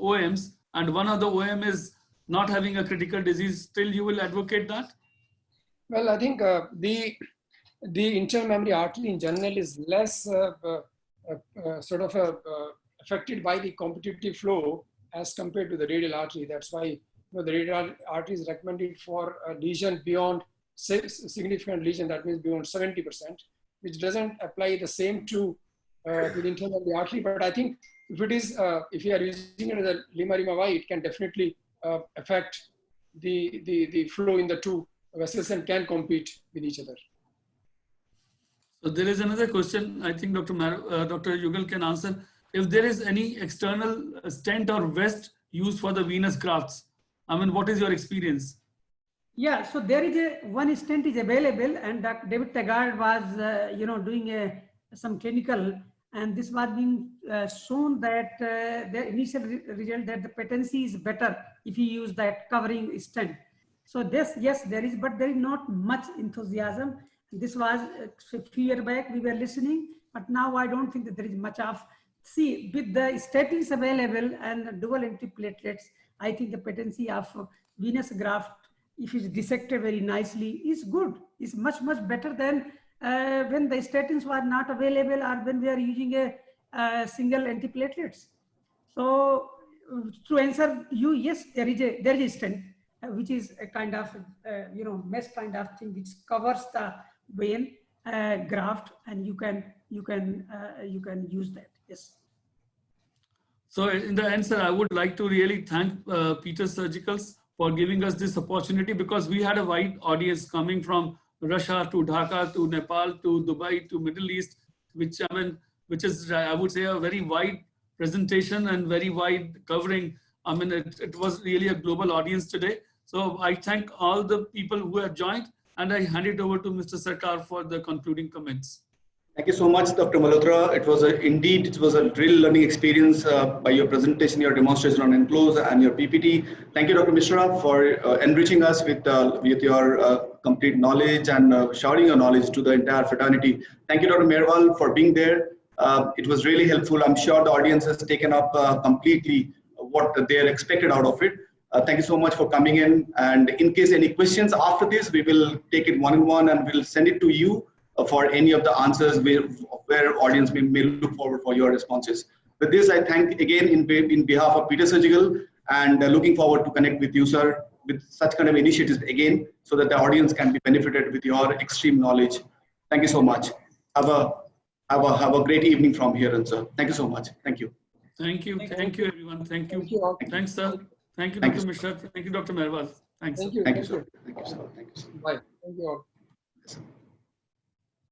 OMs, and one of the OM is not having a critical disease. Still, you will advocate that? Well, I think the internal memory artery in general is less affected by the competitive flow as compared to the radial artery. That's why the radial artery is recommended for a lesion beyond significant lesion, that means beyond 70%, which doesn't apply the same to the internal memory artery. But I think if it is, if you are using it as a Lima Rima Y, it can definitely affect the flow in the 2 vessels and can compete with each other. So there is another question. I think Dr. Yugal can answer. If there is any external stent or vest used for the venous grafts, I mean, what is your experience? Yeah, so there is one stent is available, and Dr. David Taggart was, doing some clinical, and this was being shown that the initial result that the patency is better if you use that covering stent. So this, yes, there is, but there is not much enthusiasm. This was a few years back we were listening, but now I don't think that there is much of. See, with the statins available and dual antiplatelets, I think the patency of venous graft, if it's dissected very nicely, is good. It's much better than when the statins were not available or when we are using a single antiplatelets. So to answer you, yes, there is a stent which is a kind of mesh kind of thing which covers the vein graft, and you can use that. Yes. So in the answer, I would like to really thank Peters Surgicals for giving us this opportunity, because we had a wide audience coming from Russia to Dhaka to Nepal to Dubai to Middle East, which is I would say a very wide presentation and very wide covering. I mean, it was really a global audience today. So I thank all the people who have joined, and I hand it over to Mr. Sarkar for the concluding comments. Thank you so much, Dr. Malhotra. It was a real learning experience by your presentation, your demonstration on enclose, and your PPT. Thank you, Dr. Mishra, for enriching us with your complete knowledge and showering your knowledge to the entire fraternity. Thank you, Dr. Marwal, for being there. It was really helpful. I'm sure the audience has taken up completely what they're expected out of it. Thank you so much for coming in. And in case any questions after this, we will take it one-on-one and we'll send it to you for any of the answers where audience may look forward for your responses. With this, I thank again in behalf of Peters Surgical, and looking forward to connect with you, sir, with such kind of initiatives again, so that the audience can be benefited with your extreme knowledge. Thank you so much. Have a great evening from here, and sir. Thank you so much. Thank you. Thank you, everyone. Thank you. Thanks, sir. Thank you, Dr. Mishra. Thank you, Dr. Marwal. Thanks. Thank you. Thank you, sir. Thank you, sir. Thank you, sir. Bye. Thank you all. Yes, sir.